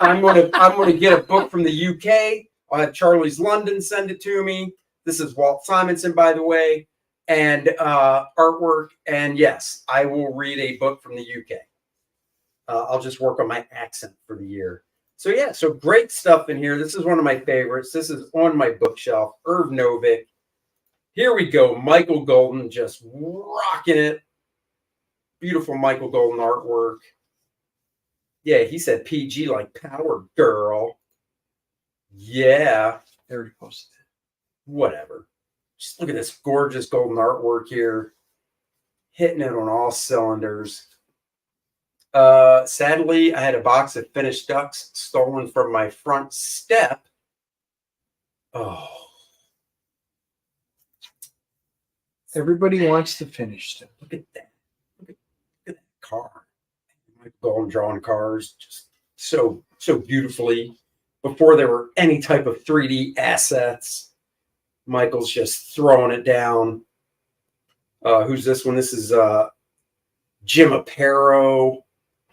I'm going to get a book from the UK. I'll have Charlie's London send it to me. This is Walt Simonson, by the way, and artwork. And yes, I will read a book from the UK. I'll just work on my accent for the year. So yeah, so great stuff in here. This is one of my favorites. This is on my bookshelf. Irv Novick. Here we go. Michael Golden just rocking it. Beautiful Michael Golden artwork. Yeah, he said PG like Power Girl. Yeah. I already posted it. Whatever. Just look at this gorgeous golden artwork here. Hitting it on all cylinders. Sadly, I had a box of finished ducks stolen from my front step. Oh. Everybody wants to finish them. Look at that. Look at that car. Michael Golden drawing cars just so beautifully. Before there were any type of 3D assets, Michael's just throwing it down. Who's this one? This is Jim Aparo.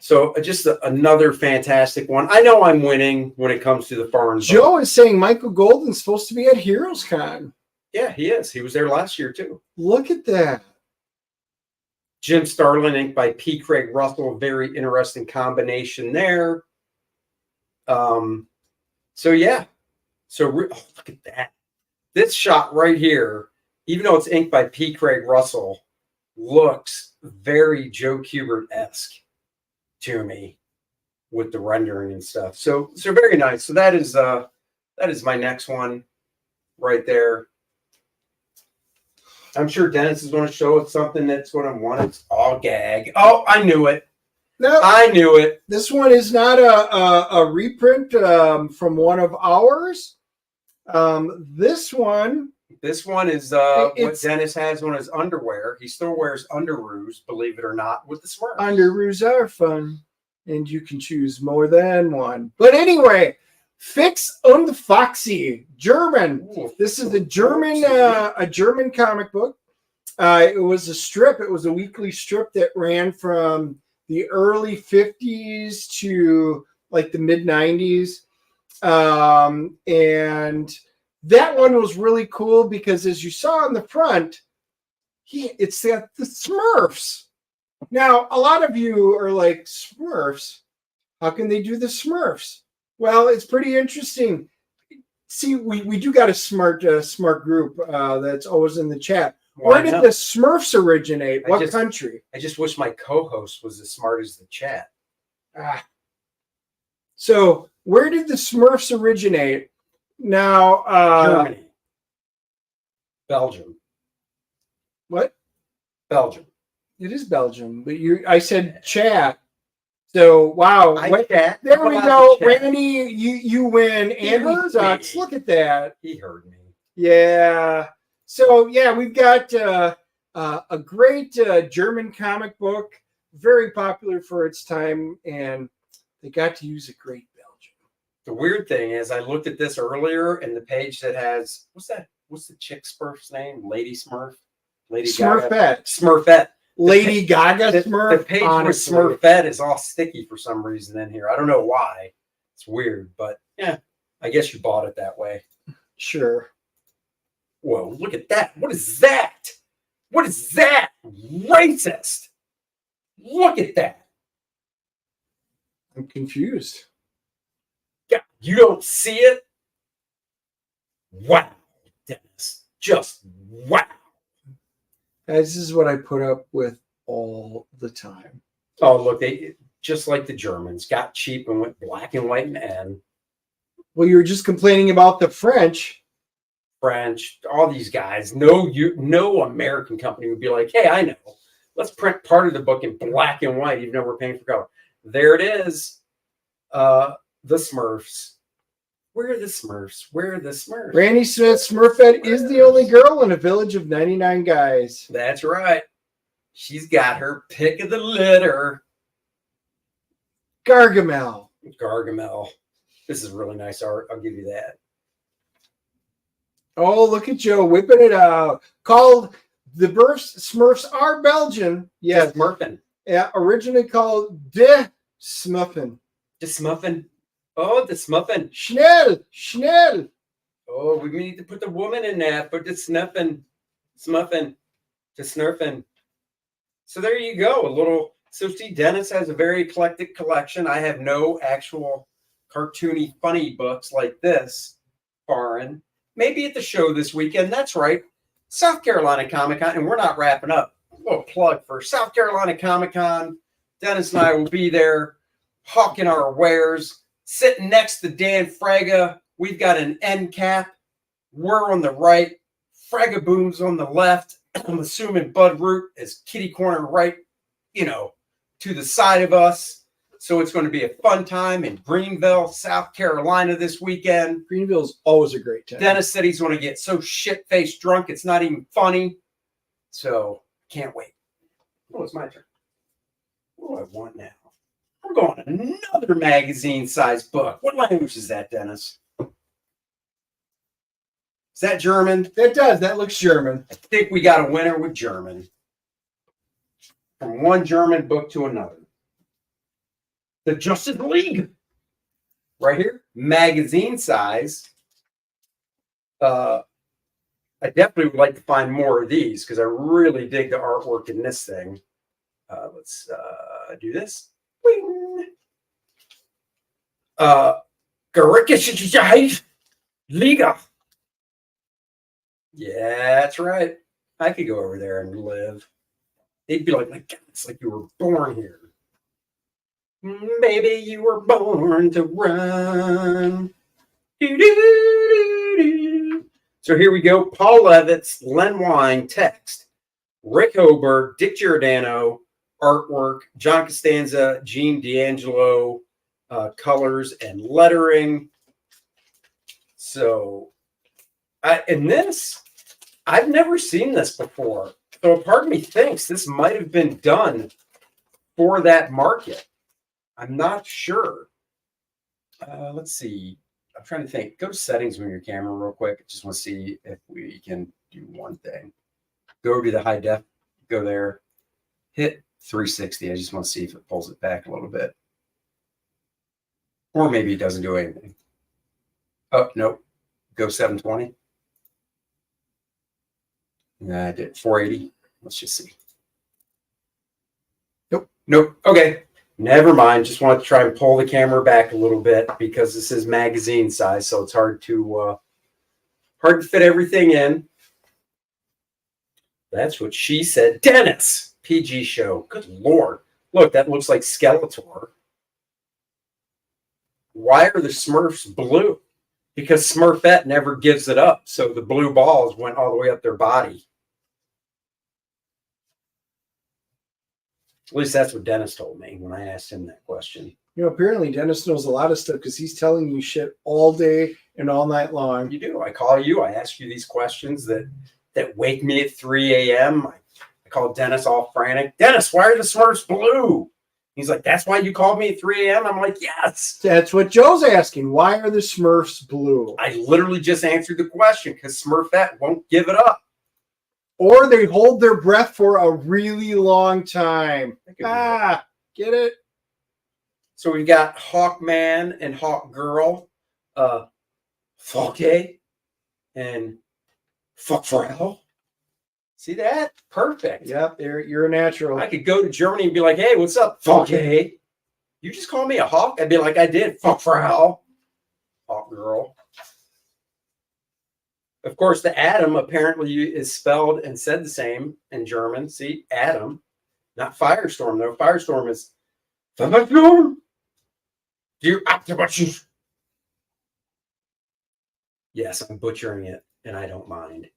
So just another fantastic one. I know I'm winning when it comes to the foreign. Joe is saying Michael Golden's supposed to be at Heroes Con. Yeah, he is. He was there last year too. Look at that. Jim Starlin, inked by P. Craig Russell. Very interesting combination there. So yeah. So look at that. This shot right here, even though it's inked by P. Craig Russell, looks very Joe Kubert-esque to me with the rendering and stuff. So very nice. So that is my next one right there. I'm sure Dennis is going to show us something that's going to want. It's all gag. Oh, I knew it. No, I knew it. this one is not a reprint from one of ours. This one is what it's Dennis has on his underwear. He still wears underoos, believe it or not, with the Smurfs. underoos are fun, and you can choose more than one. But anyway, Fix und Foxy, German. Ooh, This is a German comic book. It was a strip. It was a weekly strip that ran from the early 50s to like the mid 90s. And that one was really cool because, as you saw on the front, it's got the Smurfs. Now, a lot of you are like, Smurfs? How can they do the Smurfs? Well, it's pretty interesting. See, we do got a smart group that's always in the chat. Where did the Smurfs originate? What country? I just wish my co-host was as smart as the chat. So, where did the Smurfs originate? Now, Germany. Belgium. What? Belgium. It is Belgium, but I said chat. So, wow. There we go. Randy, you win. Andy sucks. Look at that. He heard me. Yeah. So, yeah, we've got a great German comic book, very popular for its time, and they got to use a great Belgium. The weird thing is I looked at this earlier, and the page that has, what's the chick Smurf's name? Lady Smurf? Lady Smurfette. Gaga. Smurfette. Lady Gaga Smurf. The page with Smurfette is all sticky for some reason in here. I don't know why. It's weird, but yeah, I guess you bought it that way. Sure. Whoa, look at that. What is that? What is that? Racist. Look at that. I'm confused. Yeah, you don't see it? Wow, Dennis. Just wow. Guys, this is what I put up with all the time. Oh, look, they just like the Germans got cheap and went black and white and N. Well, you were just complaining about the French, all these guys. No American company would be like, hey, I know. Let's print part of the book in black and white, even though we're paying for color. There it is. The Smurfs. Where are the Smurfs? Where are the Smurfs? Randy Smith, Smurfette is the only girl in a village of 99 guys. That's right. She's got her pick of the litter. Gargamel. This is really nice art. I'll give you that. Oh, look at Joe whipping it out. Called the Smurfs are Belgian. Yes. Smurfin. Yeah, originally called De Smuffen. De Smuffen. Oh, the Smuffen. Schnell. Oh, we need to put the woman in that. Put the Smuffen. To Snurfin. So there you go. So see, Dennis has a very eclectic collection. I have no actual cartoony, funny books like this. Foreign. Maybe at the show this weekend. That's right. South Carolina Comic-Con. And we're not wrapping up. A little plug for South Carolina Comic-Con. Dennis and I will be there hawking our wares. Sitting next to Dan Fraga, we've got an end cap. We're on the right. Fraga Boom's on the left. I'm assuming Bud Root is kitty corner right, to the side of us. So it's going to be a fun time in Greenville, South Carolina this weekend. Greenville's always a great time. Dennis said he's going to get so shit-faced drunk, it's not even funny. So can't wait. Oh, it's my turn. What do I want now? We're going another magazine-sized book. What language is that, Dennis? Is that German? That does. That looks German. I think we got a winner with German. From one German book to another. The Justice League. Right here. Magazine size. I definitely would like to find more of these because I really dig the artwork in this thing. Let's do this. Wing. Liga. Yeah, that's right. I could go over there and live. They'd be like, my God, it's like you were born here. Baby, you were born to run. Do-do-do-do. So here we go. Paul Levitz, Len Wein, text. Rick Hoberg, Dick Giordano, artwork. John Costanza, Gene D'Angelo, colors and lettering. So, and this, I've never seen this before. So a part of me thinks this might have been done for that market. I'm not sure. Let's see. I'm trying to think. Go to settings on your camera real quick. I just want to see if we can do one thing. Go to the high def. Go there. Hit 360. I just want to see if it pulls it back a little bit. Or maybe it doesn't do anything. Oh, nope. Go 720. Nah, I did 480. Let's just see. Nope. Okay. Never mind. Just want to try and pull the camera back a little bit because this is magazine size, so it's hard to fit everything in. That's what she said. Dennis, PG show. Good Lord. Look, that looks like Skeletor. Why are the Smurfs blue? Because Smurfette never gives it up. So the blue balls went all the way up their body. At least that's what Dennis told me when I asked him that question. You know, apparently Dennis knows a lot of stuff because he's telling you shit all day and all night long. You do. I call you. I ask you these questions that wake me at 3 a.m. I call Dennis all frantic. Dennis, why are the Smurfs blue? He's like, that's why you called me at 3 a.m.? I'm like, yes. That's what Joe's asking. Why are the Smurfs blue? I literally just answered the question because Smurfette won't give it up. Or they hold their breath for a really long time. Get it? So we've got Hawkman and Hawkgirl, Falke, and Fuck for Hell. See that? Perfect. Yep, you're a natural. I could go to Germany and be like, hey, what's up, Falke? You just call me a hawk? I'd be like, I did. Fuck for Hell. Hawkgirl. Of course, the atom apparently is spelled and said the same in German. See, atom, not firestorm, though. Firestorm is Firestorm. Yes, I'm butchering it, and I don't mind.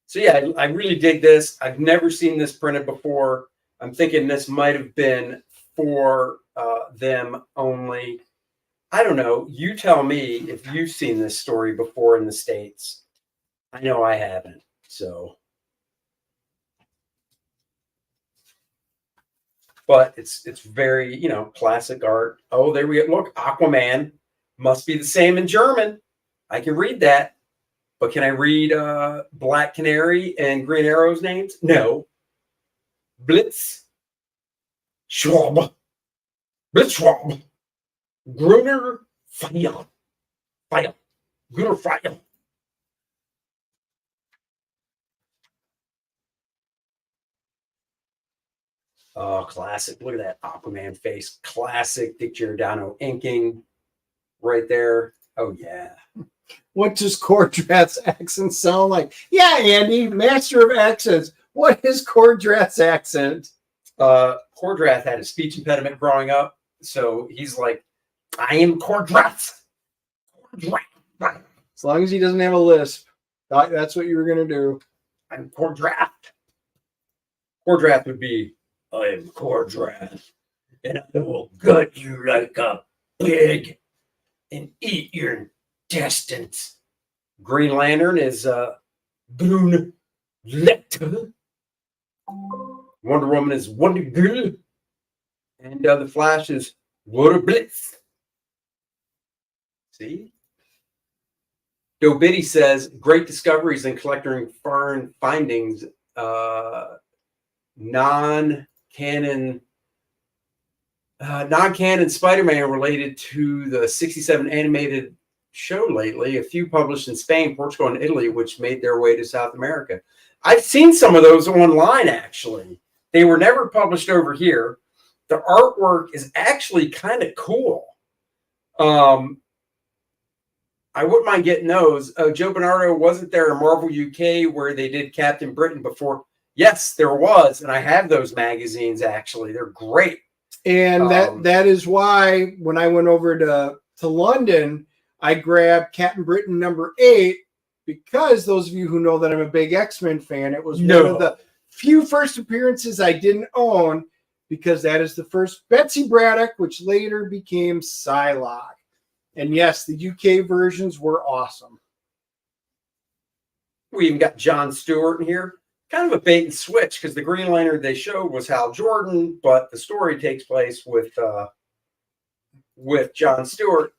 So yeah, I really dig this. I've never seen this printed before. I'm thinking this might have been for them only. I don't know. You tell me if you've seen this story before in the States. I know I haven't, so. But it's very, classic art. Oh, there we go. Look, Aquaman must be the same in German. I can read that. But can I read Black Canary and Green Arrow's names? No. Blitz, Schwab, Blitzschwab, Gruner, Fire, Gruner, Fire. Oh, classic. Look at that Aquaman face. Classic Dick Giordano inking right there. Oh, yeah. What does Kor-Drath's accent sound like? Yeah, Andy, master of accents. What is Kor-Drath's accent? Kor-Drath had a speech impediment growing up. So he's like, I am Kor-Drath. As long as he doesn't have a lisp. That's what you were going to do. I'm Kor-Drath. Kor-Drath would be, I am Kor-Drath, and I will gut you like a pig and eat your intestines. Green Lantern is Brune Lichter. Wonder Woman is Wonder Girl. And the Flash is Water Blitz. See? Joe Biddy says, great discoveries and collecting foreign findings, non-canon Spider-Man related to the 67 animated show lately, a few published in Spain, Portugal, and Italy, which made their way to South America. I've seen some of those online, actually. They were never published over here. The artwork is actually kind of cool. I wouldn't mind getting those. Joe Bernardo, wasn't there a Marvel UK where they did Captain Britain before? Yes, there was, and I have those magazines, actually. They're great. And that is why when I went over to London, I grabbed Captain Britain #8 because those of you who know that I'm a big X-Men fan, it was one of the few first appearances I didn't own because that is the first Betsy Braddock, which later became Psylocke. And yes, the UK versions were awesome. We even got Jon Stewart in here. Kind of a bait and switch because the Green Lantern they showed was Hal Jordan, but the story takes place with Jon Stewart.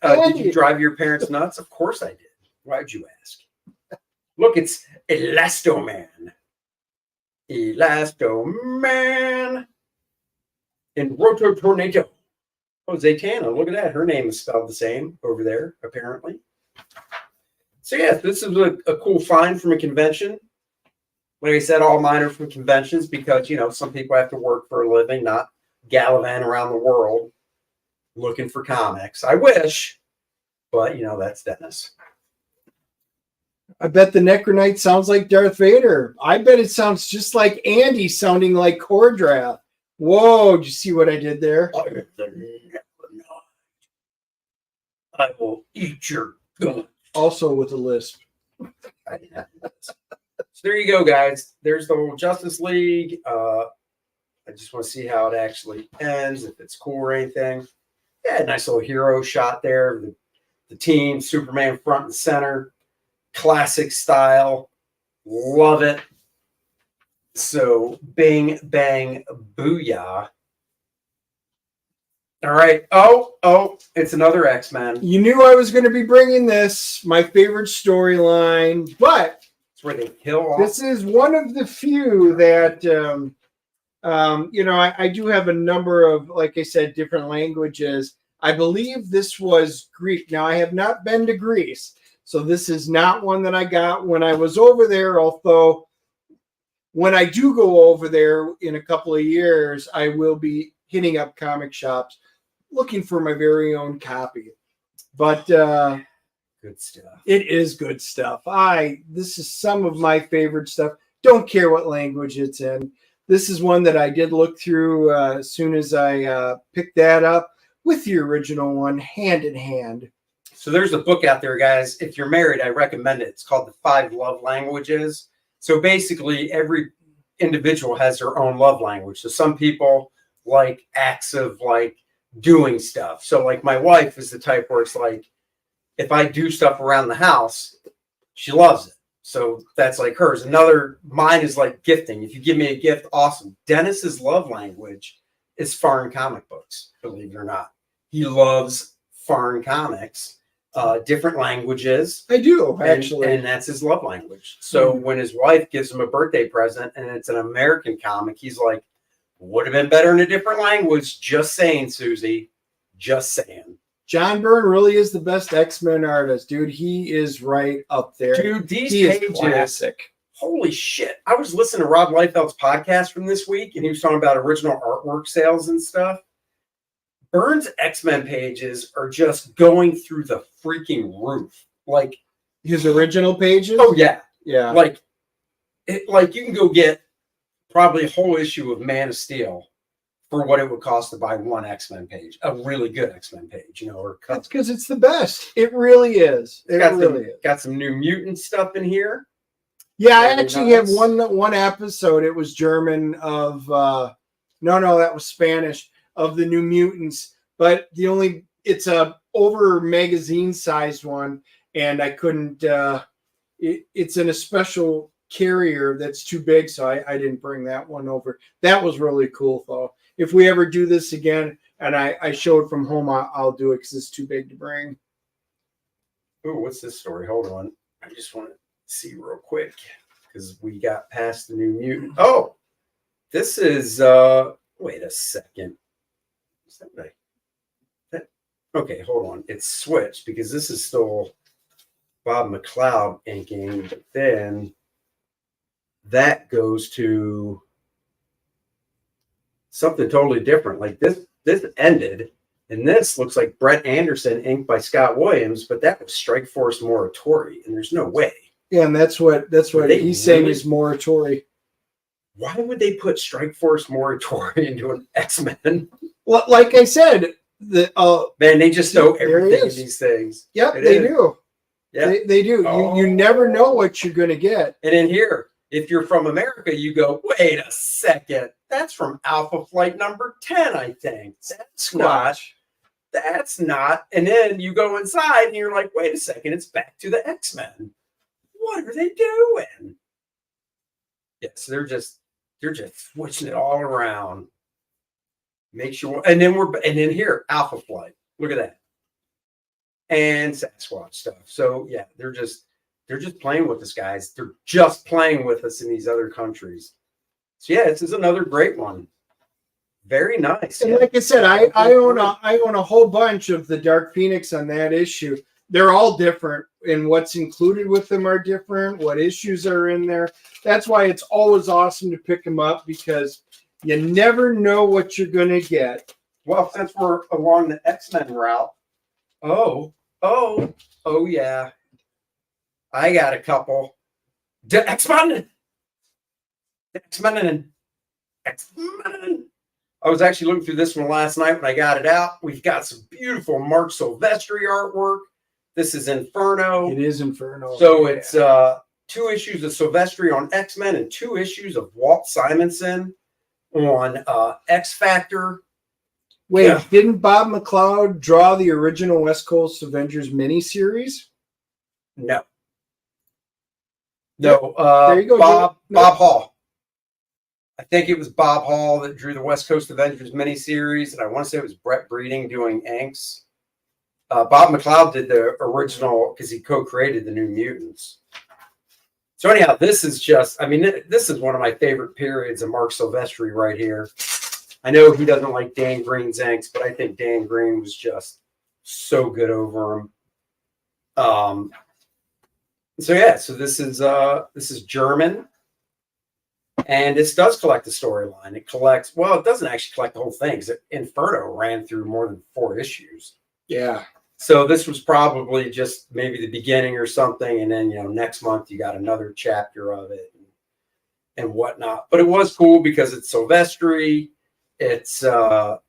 Did you drive your parents nuts? Of course I did. Why'd you ask? Look, it's Elastoman. Elastoman. And Roto Tornado. Oh, Zatanna, look at that. Her name is spelled the same over there, apparently. So, yeah, this is a cool find from a convention. Like I said, all mine are from conventions because, you know, some people have to work for a living, not gallivant around the world looking for comics. I wish, but, you know, that's Dennis. I bet the Necronite sounds like Darth Vader. I bet it sounds just like Andy sounding like Kor-Drath. Whoa, did you see what I did there? I am the Necronite. I will eat your gut. Also with a lisp. I didn't have to do this. So there you go, guys. There's the whole Justice League. I just want to see how it actually ends, if it's cool or anything. Yeah, nice little hero shot there. The team, Superman front and center. Classic style. Love it. So, bing, bang, booyah. All right. Oh, it's another X-Men. You knew I was going to be bringing this, my favorite storyline, but where they kill off. This is one of the few that, you know, I do have a number of, like I said, different languages. I believe this was Greek. Now, I have not been to Greece, so this is not one that I got when I was over there, although when I do go over there in a couple of years, I will be hitting up comic shops looking for my very own copy. But good stuff. It is good stuff. This is some of my favorite stuff. Don't care what language it's in. This is one that I did look through as soon as I picked that up with the original one, hand in hand. So there's a book out there, guys. If you're married, I recommend it. It's called The 5 Love Languages. So basically, every individual has their own love language. So some people like acts of like doing stuff. So like my wife is the type where it's like, if I do stuff around the house, she loves it. So that's like hers. Mine is like gifting. If you give me a gift, awesome. Dennis's love language is foreign comic books, believe it or not. He loves foreign comics, different languages. I do, actually. And that's his love language. So when his wife gives him a birthday present and it's an American comic, he's like, would have been better in a different language. Just saying, Susie. Just saying. John Byrne really is the best X-Men artist, dude. He is right up there. Dude, these pages, classic. Holy shit. I was listening to Rob Liefeld's podcast from this week, and he was talking about original artwork sales and stuff. Byrne's X-Men pages are just going through the freaking roof. Like his original pages? Oh, yeah. Yeah. Like you can go get probably a whole issue of Man of Steel for what it would cost to buy one X-Men page, a really good X-Men page, you know, or that's because it's the best. It really is. It really is. Got some New Mutant stuff in here. Yeah, I actually have one episode. It was German of no, that was Spanish of the New Mutants, but it's a over magazine sized one, and I couldn't. It's in a special carrier that's too big, so I didn't bring that one over. That was really cool, though. If we ever do this again, and I show it from home, I'll do it because it's too big to bring. Oh, what's this story? Hold on. I just want to see real quick because we got past the New Mutant. Oh, this is, wait a second. Is that right? Okay, hold on. It's switched because this is still Bob McLeod inking, but then that goes to something totally different. Like this ended, and this looks like Brett Anderson inked by Scott Williams, but that was Strikeforce Moratori, and there's no way. Yeah, and that's what he's saying is Moratori. Why would they put Strikeforce Moratori into an X-Men? Well, like I said, man, they just know everything in these things. Yep, they do. Yeah, they do. You never know what you're going to get. And in here, If you're from America, you go, wait a second, that's from Alpha Flight number 10, I think. That's not. And then you go inside and you're like, wait a second, it's back to the X-Men. What are they doing? Yes, they're just switching it all around. Make sure, and then here, Alpha Flight. Look at that. And Sasquatch stuff. So yeah, they're just playing with us, guys. They're just playing with us in these other countries. So yeah, this is another great one. Very nice. And like I said, I own a whole bunch of the Dark Phoenix on that issue. They're all different, and what's included with them are different. What issues are in there? That's why it's always awesome to pick them up, because you never know what you're going to get. Well, since we're along the X-Men route, oh yeah, I got a couple. X-Men. I was actually looking through this one last night when I got it out. We've got some beautiful Mark Silvestri artwork. This is Inferno. It is Inferno. So it's 2 issues of Silvestri on X-Men and 2 issues of Walt Simonson on X Factor. Wait, didn't Bob McLeod draw the original West Coast Avengers miniseries? No. There you go, Bob Hall. I think it was Bob Hall that drew the West Coast Avengers miniseries, and I want to say it was Brett Breeding doing inks. Bob McLeod did the original because he co-created the New Mutants. So anyhow, this is this is one of my favorite periods of Mark Silvestri right here. I know he doesn't like Dan Green's inks, but I think Dan Green was just so good over him. So yeah, so this is German. And this does collect the storyline. It collects, well, it doesn't actually collect the whole thing, because Inferno ran through more than 4 issues. Yeah. So this was probably just maybe the beginning or something. And then, next month you got another chapter of it and whatnot. But it was cool because it's Silvestri. It's Silvestri.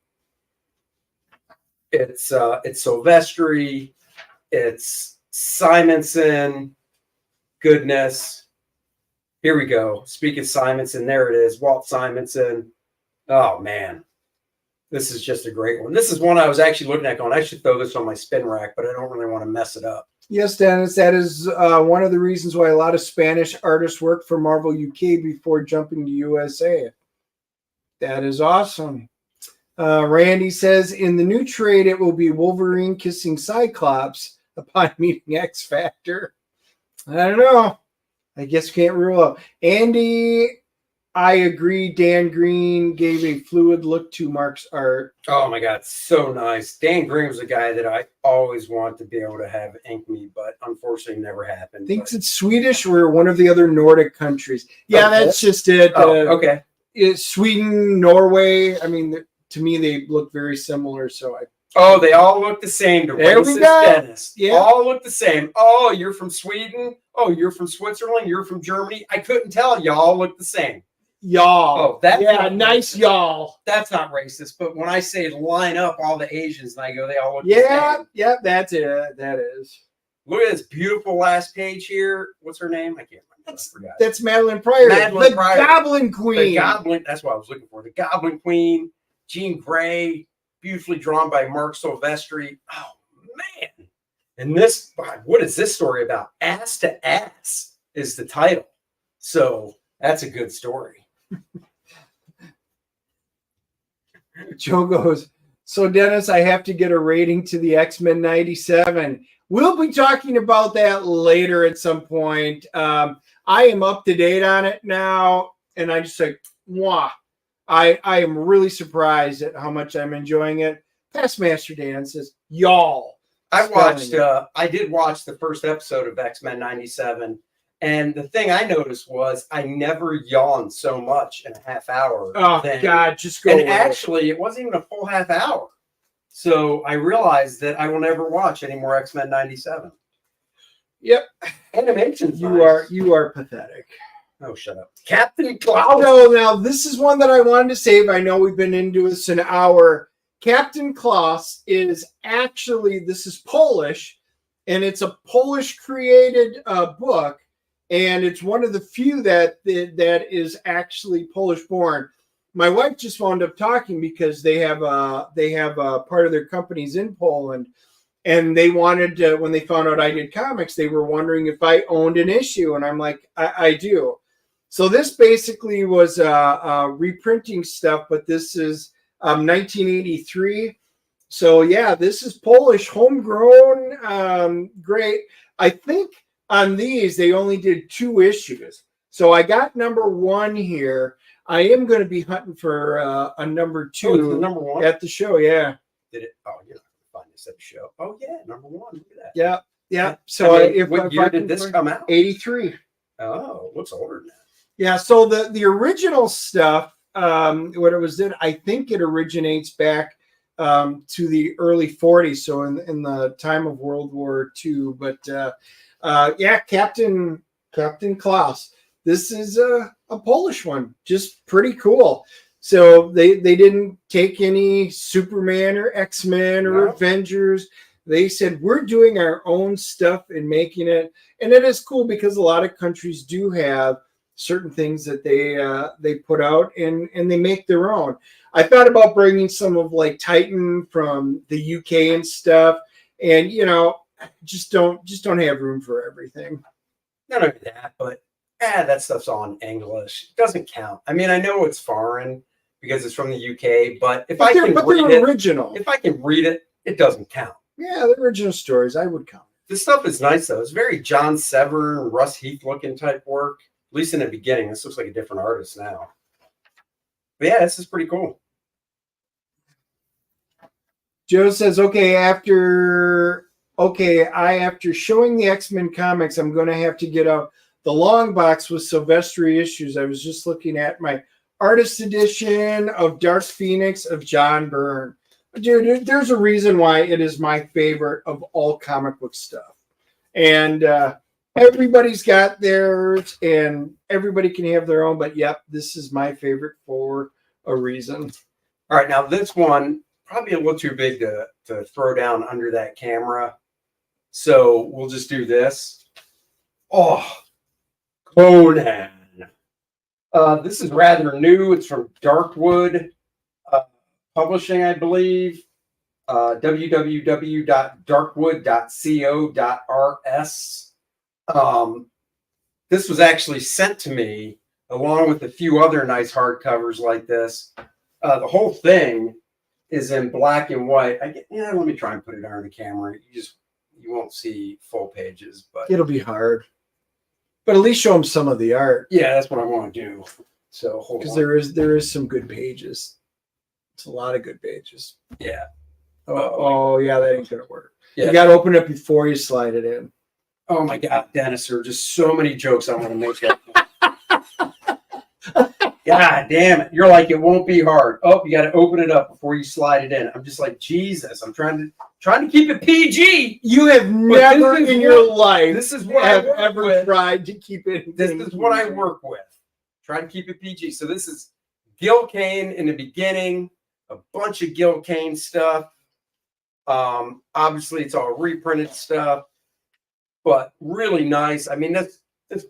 It's Simonson. Goodness. Here we go. Speaking of Simonson, there it is. Walt Simonson. Oh, man. This is just a great one. This is one I was actually looking at going, I should throw this on my spin rack, but I don't really want to mess it up. Yes, Dennis, that is one of the reasons why a lot of Spanish artists work for Marvel UK before jumping to USA. That is awesome. Randy says, in the new trade, it will be Wolverine kissing Cyclops upon meeting X Factor. I don't know. I guess can't rule out. Andy, I agree. Dan Green gave a fluid look to Mark's art. Oh my God, so nice. Dan Green was a guy that I always wanted to be able to have ink me, but unfortunately never happened. Thinks it's Swedish or one of the other Nordic countries. Yeah, that's just it. Okay. It's Sweden, Norway. I mean, to me, they look very similar. So they all look the same. There we go. Dennis. Yeah. All look the same. Oh, you're from Sweden. Oh, you're from Switzerland. You're from Germany. I couldn't tell. Y'all look the same. Y'all. Oh, nice y'all. That's not racist, but when I say line up all the Asians, and I go, they all look the same. Yeah, that's it. That is. Look at this beautiful last page here. What's her name? I can't remember. I forgot. That's Madeline Pryor. Madeline Pryor. Goblin Queen. The Goblin. That's what I was looking for. The Goblin Queen. Jean Grey. Beautifully drawn by Mark Silvestri. Oh, man. And this, what is this story about? Ass to Ass is the title. So that's a good story. Joe goes, so Dennis, I have to get a rating to the X-Men 97. We'll be talking about that later at some point. I am up to date on it now, and I just like, mwah. I am really surprised at how much I'm enjoying it. Past Master Dan says, y'all. I did watch the first episode of X-Men 97. And the thing I noticed was I never yawned so much in a half hour. Oh, God, just go. And actually, it wasn't even a full half hour. So I realized that I will never watch any more X-Men 97. Yep. Animation's You are pathetic. Oh, shut up. Captain Klaus. No, now this is one that I wanted to save. I know we've been into this an hour. Captain Klaus is actually, this is Polish, and it's a Polish created book. and it's one of the few that is actually Polish born. My wife just wound up talking because they have a part of their companies in Poland, and they wanted to, when they found out I did comics, they were wondering if I owned an issue, and I'm like, I do. So this basically was reprinting stuff, but this is 1983. So yeah, this is Polish, homegrown, great. I think on these they only did 2 issues. So I got number 1 here. I am going to be hunting for a number 2. Oh, it's the number 1 at the show. Yeah. Did it? Oh, you're not gonna find this at the show. Oh yeah, number 1. Look at that. Yeah. Yeah. So I mean, what year did this come out? 83. Oh, looks older than that. Yeah. So the original stuff, what it was in, I think it originates back to the early 40s. So in the time of World War II. But yeah, Captain Klaus. This is a Polish one, just pretty cool. So they didn't take any Superman or X-Men or Avengers. They said, we're doing our own stuff and making it. And it is cool because a lot of countries do have certain things that they put out and they make their own. I thought about bringing some of like Titan from the UK and stuff. And, just don't have room for everything. Not only that, but that stuff's on English. It doesn't count. I mean, I know it's foreign because it's from the UK, but if I can read it, original. If I can read it, it doesn't count. Yeah, the original stories, I would count. This stuff is nice though. It's very John Severn, Russ Heath looking type work. At least in the beginning. This looks like a different artist now. But yeah, this is pretty cool. Joe says, after showing the X-Men comics, I'm going to have to get out the long box with Silvestri issues. I was just looking at my artist edition of Dark Phoenix of John Byrne. Dude, there's a reason why it is my favorite of all comic book stuff. And everybody's got theirs, and everybody can have their own. But yep, this is my favorite for a reason. All right, now this one probably a little too big to throw down under that camera. So we'll just do this. Oh, Conan. This is rather new. It's from Darkwood Publishing, I believe. www.darkwood.co.rs. This was actually sent to me along with a few other nice hardcovers like this. The whole thing is in black and white. Let me try and put it on the camera. You won't see full pages, but it'll be hard. But at least show them some of the art. Yeah, that's what I want to do. So hold on. Because there is some good pages. It's a lot of good pages. Yeah. Oh yeah, that ain't gonna work. Yeah. You gotta open it before you slide it in. Oh my God, Dennis, there are just so many jokes I want to make. God damn it. You're like, it won't be hard. Oh, you got to open it up before you slide it in. I'm just like, Jesus, I'm trying to keep it PG. You have never in your life this is what have I ever with. Tried to keep it. This is what I work with. Try to keep it PG. So this is Gil Kane in the beginning, a bunch of Gil Kane stuff. Obviously, it's all reprinted stuff, but really nice. I mean, this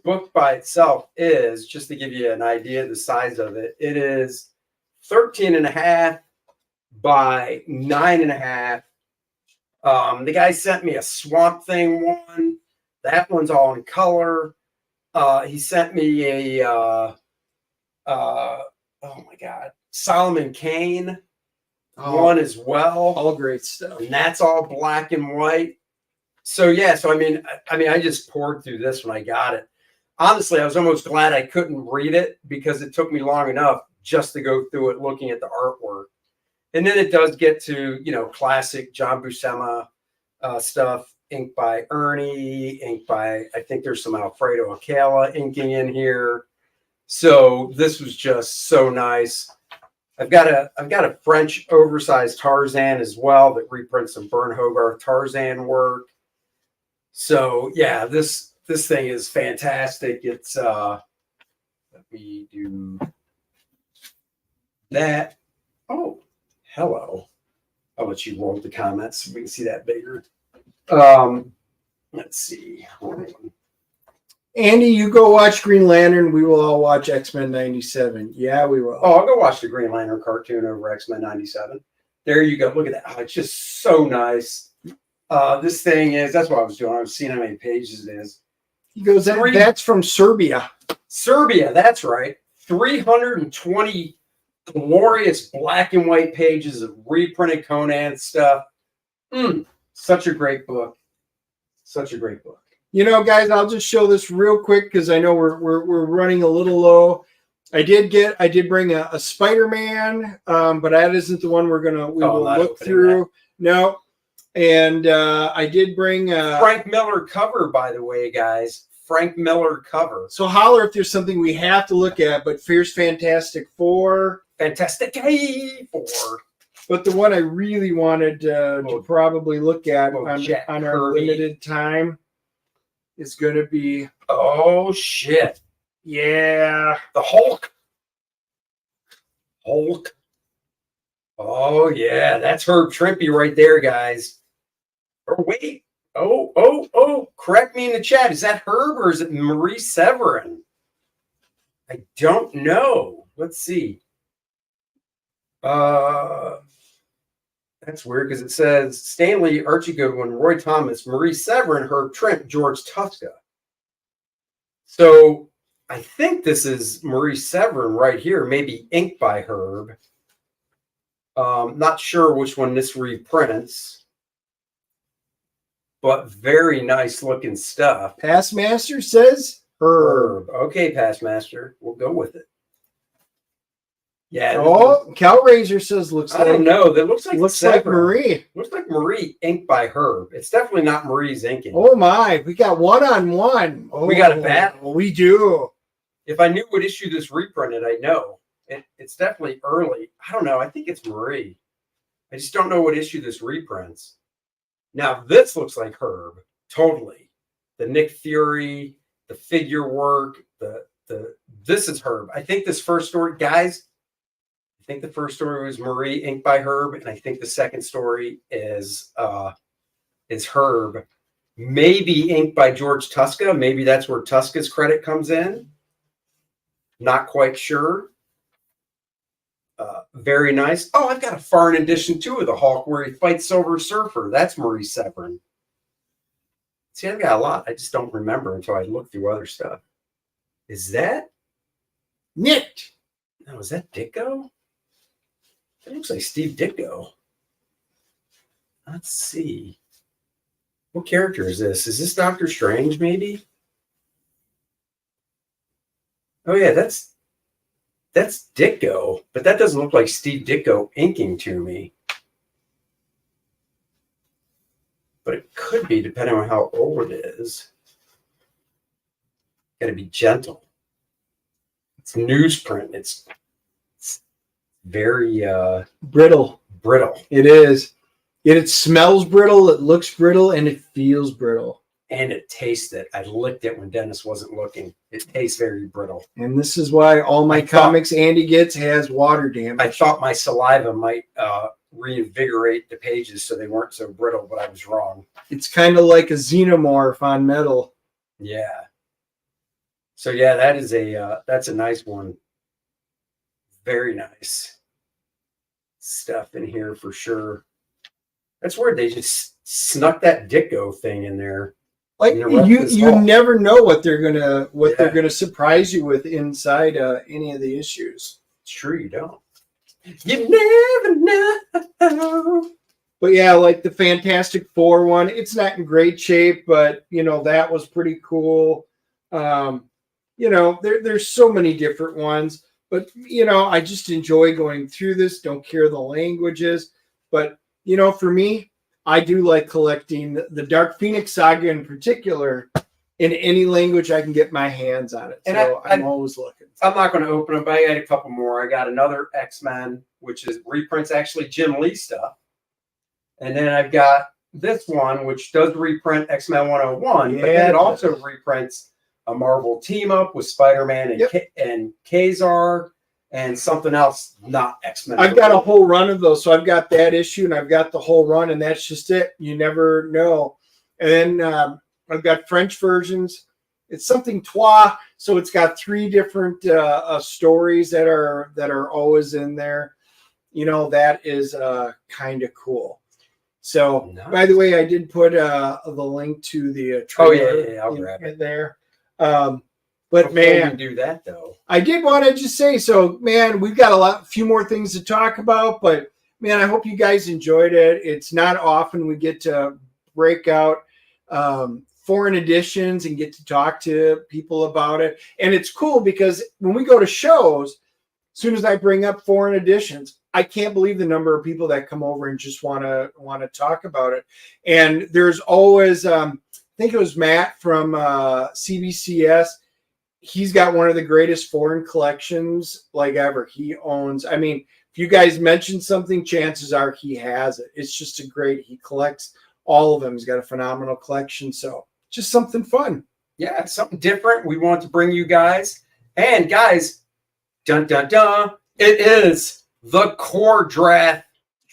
book by itself is, just to give you an idea of the size of it, it is 13.5 by 9.5. The guy sent me a Swamp Thing one. That one's all in color. He sent me a, oh my God, Solomon Kane one as well. All great stuff. And that's all black and white. So yeah, I mean, I just poured through this when I got it. Honestly, I was almost glad I couldn't read it because it took me long enough just to go through it looking at the artwork. And then it does get to, classic John Buscema stuff, inked by Ernie, inked by, I think there's some Alfredo Acala inking in here. So this was just so nice. I've got a French oversized Tarzan as well that reprints some Bern Hogarth Tarzan work. So yeah, this thing is fantastic. It's let me do that. Oh, hello. I'll let you roll the comments so we can see that bigger. Let's see. Hold on. Andy, you go watch Green Lantern. We will all watch X-Men 97. Yeah, we will. Oh, I'll go watch the Green Lantern cartoon over X-Men 97. There you go. Look at that. Oh, it's just so nice. This thing is, that's what I was doing. I was seeing how many pages it is. He goes, that's from Serbia. Serbia, that's right. 320 glorious black and white pages of reprinted Conan stuff. Such a great book. Such a great book. You know, guys, I'll just show this real quick because I know we're running a little low. I did bring a Spider-Man, but that isn't the one we will look through. No. And I did bring Frank Miller cover, by the way, guys. Frank Miller cover. So holler if there's something we have to look at, but Fierce Fantastic Four. Fantastic Four. But the one I really wanted to probably look at on our limited time is going to be... Oh, shit. Yeah. The Hulk. Hulk. Oh, yeah. That's Herb Trimpe right there, guys. Or wait. Oh. Correct me in the chat. Is that Herb or is it Marie Severin? I don't know. Let's see. That's weird because it says Stanley, Archie Goodwin, Roy Thomas, Marie Severin, Herb Trimpe, George Tuska. So I think this is Marie Severin right here, maybe inked by Herb. Not sure which one this reprints, but very nice looking stuff. Passmaster says Herb. Okay, Passmaster, we'll go with it. Yeah. Oh, Calraiser says looks like. I don't know. That looks like Marie. Looks like Marie inked by Herb. It's definitely not Marie's inking. Oh my, we got 1-on-1. Oh, we got a battle. We do. If I knew what issue this reprinted, I'd know. It's definitely early. I don't know. I think it's Marie. I just don't know what issue this reprints. Now this looks like Herb. Totally. The Nick Fury, the figure work, this is Herb. I think this first story, guys. I think the first story was Marie inked by Herb, and I think the second story is Herb, maybe inked by George Tuska. Maybe that's where Tuska's credit comes in. Not quite sure. Very nice. Oh, I've got a foreign edition too of the Hulk where he fights Silver Surfer. That's Marie Severin. See, I've got a lot. I just don't remember until I look through other stuff. Is that Nick? No, is that Ditko? It looks like Steve Ditko. Let's see. What character is this? Is this Doctor Strange, maybe? Oh, yeah, that's Ditko. But that doesn't look like Steve Ditko inking to me. But it could be, depending on how old it is. Got to be gentle. It's newsprint. It's very brittle. It is. It smells brittle, it looks brittle, and it feels brittle. And it tastes it. I licked it when Dennis wasn't looking. It tastes very brittle. And this is why all my comics Andy gets has water damage. I thought my saliva might reinvigorate the pages so they weren't so brittle, but I was wrong. It's kind of like a xenomorph on metal. Yeah. So yeah, that's a nice one. Very nice stuff in here for sure. That's weird. They just snuck that Ditko thing in there. Like you never know what they're gonna surprise you with inside any of the issues. It's true, you don't. You never know. But yeah, like the Fantastic Four one, it's not in great shape, but that was pretty cool. There's so many different ones, but I just enjoy going through this. Don't care the languages, but for me, I do like collecting the Dark Phoenix saga in particular in any language I can get my hands on it. So I'm always looking. I'm not going to open them, but I got a couple more. I got another X-Men, which is reprints actually Jim Lee stuff. And then I've got this one, which does reprint X-Men 101, but then it also reprints a Marvel team up with Spider-Man and Kazar and something else, not X-Men. I've got a whole run of those. So I've got that issue and I've got the whole run, and that's just it. You never know. And then I've got French versions. It's something trois, so it's got 3 different stories that are always in there. You know, that is kind of cool. So, Nice. By the way, I did put the link to the trailer I'll grab it there. But before we do that, though, I did want to just say, so man, we've got a few more things to talk about, but man, I hope you guys enjoyed it. It's not often we get to break out foreign editions and get to talk to people about it. And it's cool because when we go to shows, as soon as I bring up foreign editions, I can't believe the number of people that come over and just want to talk about it. And there's always, I think it was Matt from CBCS. He's got one of the greatest foreign collections like ever. He owns, I mean, if you guys mention something, chances are he has it. It's just he collects all of them. He's got a phenomenal collection. So just something fun. Yeah, something different we want to bring you guys. And guys, dun dun dun, it is the Kor-Drath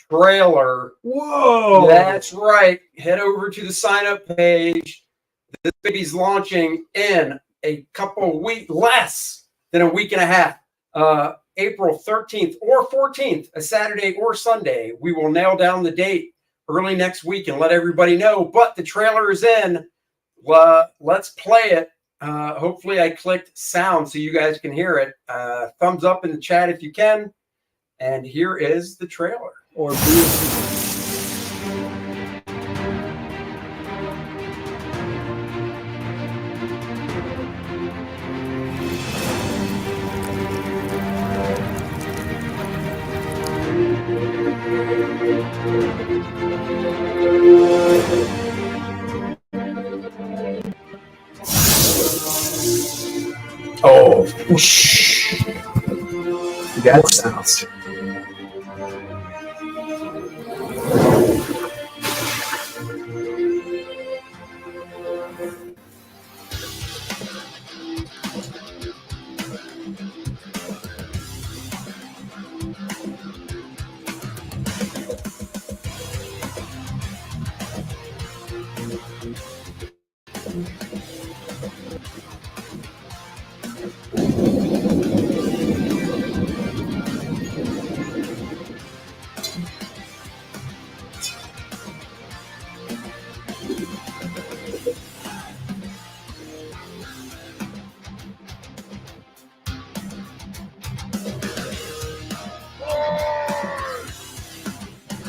trailer. Whoa. That's right. Head over to the sign up page. This baby's launching in a couple of weeks, less than a week and a half. April 13th or 14th, a Saturday or Sunday. We will nail down the date early next week and let everybody know. But the trailer is in. Let's play it. Hopefully I clicked sound so you guys can hear it. Thumbs up in the chat if you can. And here is the trailer. Or Oh, whoosh. That sounds.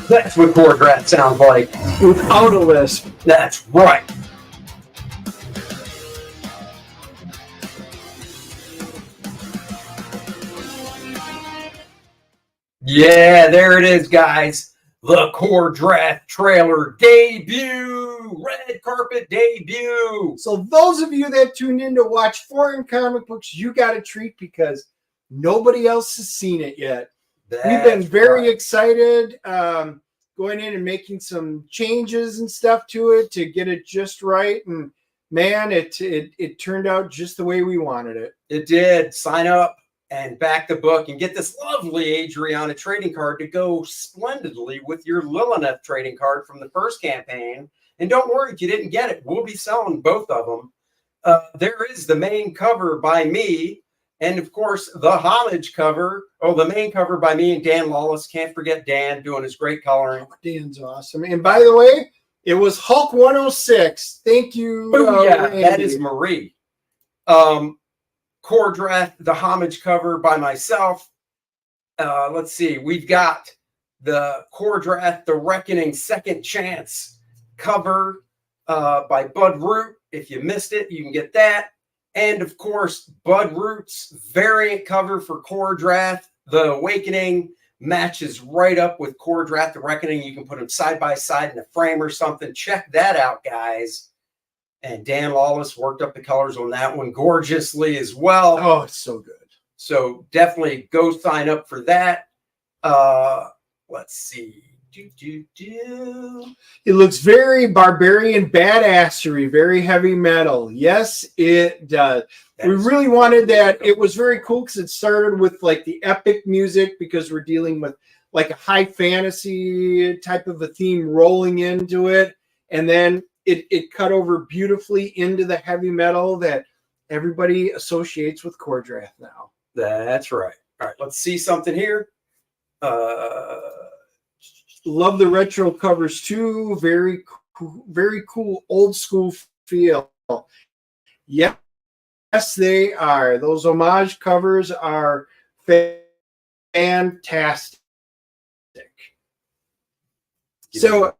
That's what Kor-Drath sounds like. without a lisp. That's right. Yeah, there it is, guys. The Kor-Drath trailer debut. Red carpet debut. So those of you that tuned in to watch foreign comic books, you got a treat because nobody else has seen it yet. We've been very excited going in and making some changes and stuff to it to get it just right. And man, it turned out just the way we wanted it. It did. Sign up and back the book and get this lovely Adriana trading card to go splendidly with your Lilith trading card from the first campaign. And don't worry if you didn't get it. We'll be selling both of them. There is the main cover by me. And, of course, the homage cover, the main cover by me and Dan Lawless. Can't forget Dan doing his great coloring. Oh, Dan's awesome. And, by the way, it was Hulk 106. Thank you. Yeah, that is Marie. Kor-Drath, the homage cover by myself. Let's see. We've got the Kor-Drath, the Reckoning Second Chance cover by Bud Root. If you missed it, you can get that. And, of course, Bud Root's variant cover for Kor-Drath, the Awakening, matches right up with Kor-Drath, the Reckoning. You can put them side by side in a frame or something. Check that out, guys. And Dan Lawless worked up the colors on that one gorgeously as well. Oh, it's so good. So definitely go sign up for that. Let's see. It looks very barbarian badassery, very heavy metal. Yes, it does. We really wanted that. It was very cool because it started with like the epic music because we're dealing with like a high fantasy type of a theme rolling into it. And then it cut over beautifully into the heavy metal that everybody associates with Kor-Drath now. That's right. All right, let's see something here. Love the retro covers too. Very cool old school feel. Yes, they are. Those homage covers are fantastic. So,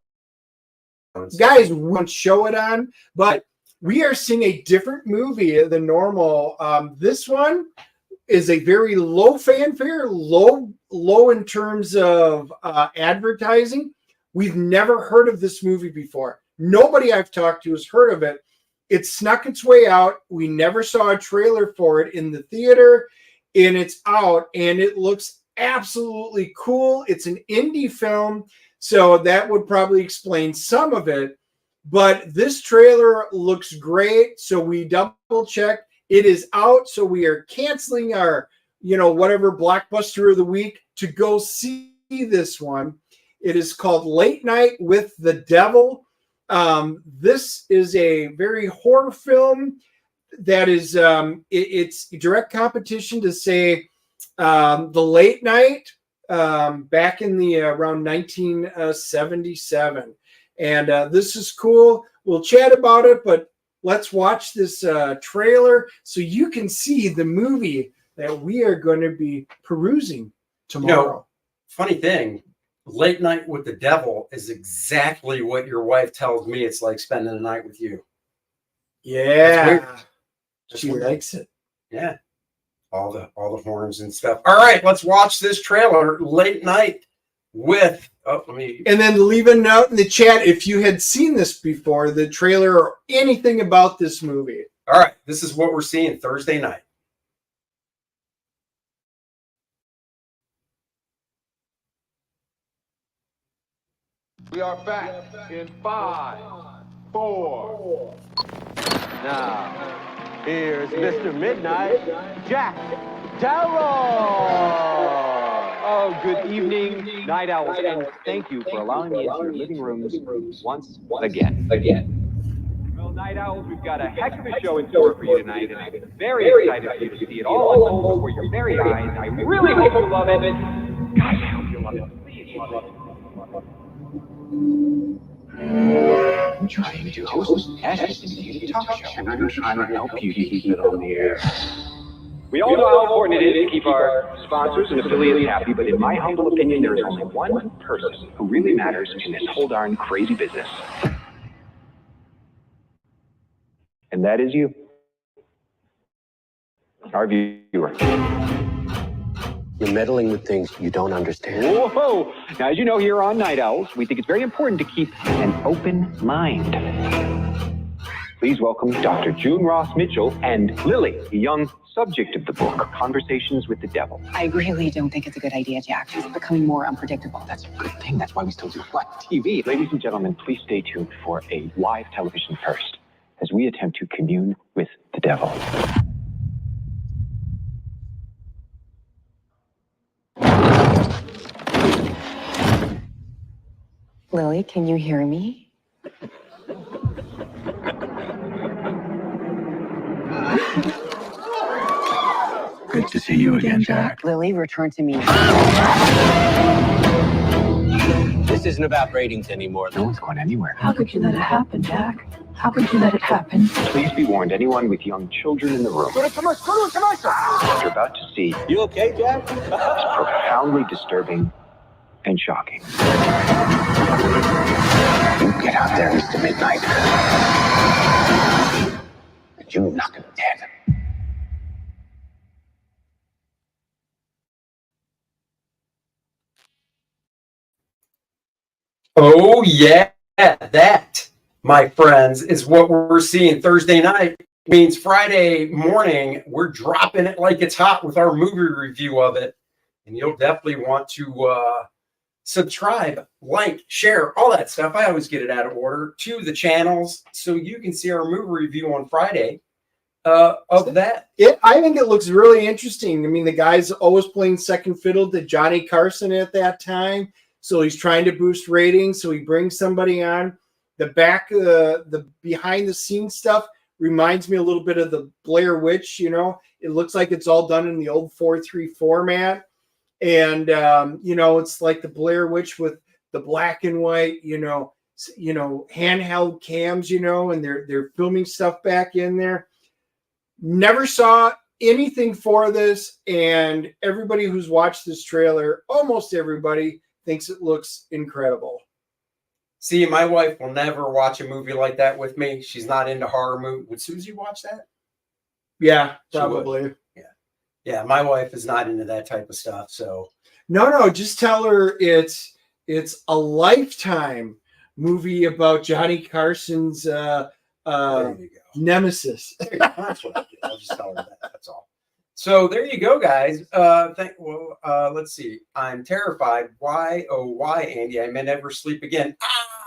guys, we won't show it on, but we are seeing a different movie than normal. This one is a very low fanfare, low in terms of advertising. We've never heard of this movie before. Nobody I've talked to has heard of it. It snuck its way out. We never saw a trailer for it in the theater, and it's out, and it looks absolutely cool. It's an indie film, so that would probably explain some of it. But this trailer looks great, so we double checked. It is out, so we are canceling our, whatever blockbuster of the week to go see this one. It is called Late Night with the Devil. This is a very horror film that is it's direct competition to say The Late Night back in the around 1977. And this is cool. We'll chat about it, but let's watch this trailer so you can see the movie that we are going to be perusing tomorrow. Funny thing, Late Night with the Devil is exactly what your wife tells me it's like spending the night with you. Yeah. She likes it. Yeah. All the horns and stuff. All right, let's watch this trailer, Late Night with and then leave a note in the chat if you had seen this before, the trailer or anything about this movie. All right, this is what we're seeing Thursday night. We are back in 5, 4. Now, here's Mr. Midnight, Jack Darrow. Oh, good evening, Night Owls, and thank you for allowing me into your living rooms once again. Well, Night Owls, we've got a heck of a show in store for you tonight, and I'm very excited for you to see it all unfold before your very eyes. I really hope you love it. Gosh, I hope you love it. Please love it. I'm trying to host a talk show, and I'm trying to help you keep it on the air. We all know how important it is to keep our sponsors and affiliates happy, but in my humble opinion, there is only one person who really matters in this whole darn crazy business. And that is you, our viewer. You're meddling with things you don't understand. Whoa! Now, as you know, here on Night Owls, we think it's very important to keep an open mind. Please welcome Dr. June Ross Mitchell and Lily, the young subject of the book, Conversations with the Devil. I really don't think it's a good idea, Jack. He's becoming more unpredictable. That's a good thing. That's why we still do live TV. Ladies and gentlemen, please stay tuned for a live television first as we attempt to commune with the devil. Lily, can you hear me? Good to see you again, Jack. Lily, return to me. This isn't about ratings anymore. No one's going anywhere. How could you let it happen, Jack? How could you let it happen? Please be warned, anyone with young children in the room. What you're about to see You okay, Jack? is profoundly disturbing and shocking. You get out there, Mr. Midnight. And you knock him dead. Oh, yeah. That, my friends, is what we're seeing Thursday night. Means Friday morning, we're dropping it like it's hot with our movie review of it. And you'll definitely want to subscribe, like, share, all that stuff. I always get it out of order to the channels so you can see our movie review on Friday of that. I think it looks really interesting. I mean, the guy's always playing second fiddle to Johnny Carson at that time. So he's trying to boost ratings. So he brings somebody on. The behind the scenes stuff reminds me a little bit of the Blair Witch. You know, it looks like it's all done in the old 4:3 format, and you know, it's like the Blair Witch with the black and white, you know, handheld cams, you know, and they're filming stuff back in there. Never saw anything for this, and everybody who's watched this trailer, almost everybody, thinks it looks incredible. See, my wife will never watch a movie like that with me. She's not into horror movies. Would Susie watch that? Yeah, She would. probably. Yeah, my wife is not into that type of stuff. So No, just tell her it's a Lifetime movie about Johnny Carson's there you go. nemesis. That's what I do. I'll just tell her that. That's all. So there you go, guys. Let's see. I'm terrified. Why, oh, why, Andy? I may never sleep again.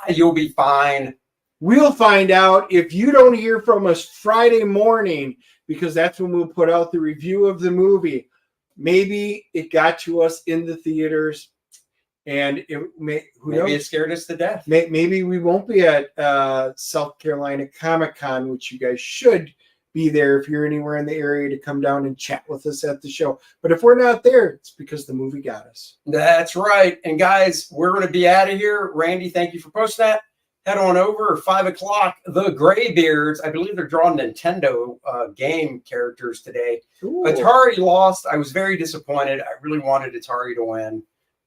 You'll be fine. We'll find out if you don't hear from us Friday morning, because that's when we'll put out the review of the movie. Maybe it got to us in the theaters, and maybe it scared us to death. Maybe we won't be at South Carolina Comic-Con, which you guys should be there if you're anywhere in the area to come down and chat with us at the show. But if we're not there, it's because the movie got us. That's right. And guys, we're going to be out of here. Randy, thank you for posting that. Head on over 5 o'clock. The Graybeards. I believe they're drawing Nintendo game characters today. Ooh. Atari lost. I was very disappointed. I really wanted Atari to win,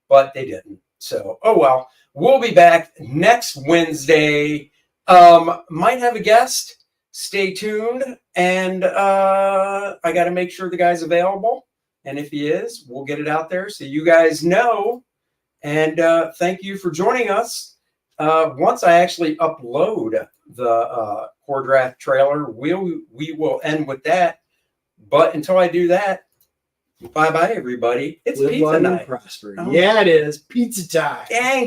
but they didn't. So, oh well. We'll be back next Wednesday. Might have a guest. Stay tuned. And I got to make sure the guy's available. And if he is, we'll get it out there so you guys know. And thank you for joining us. Once I actually upload the Kor-Drath trailer, we will end with that. But until I do that, bye-bye, everybody. It's Live pizza long and night. prosper. Oh. Yeah, it is. Pizza time. Dang.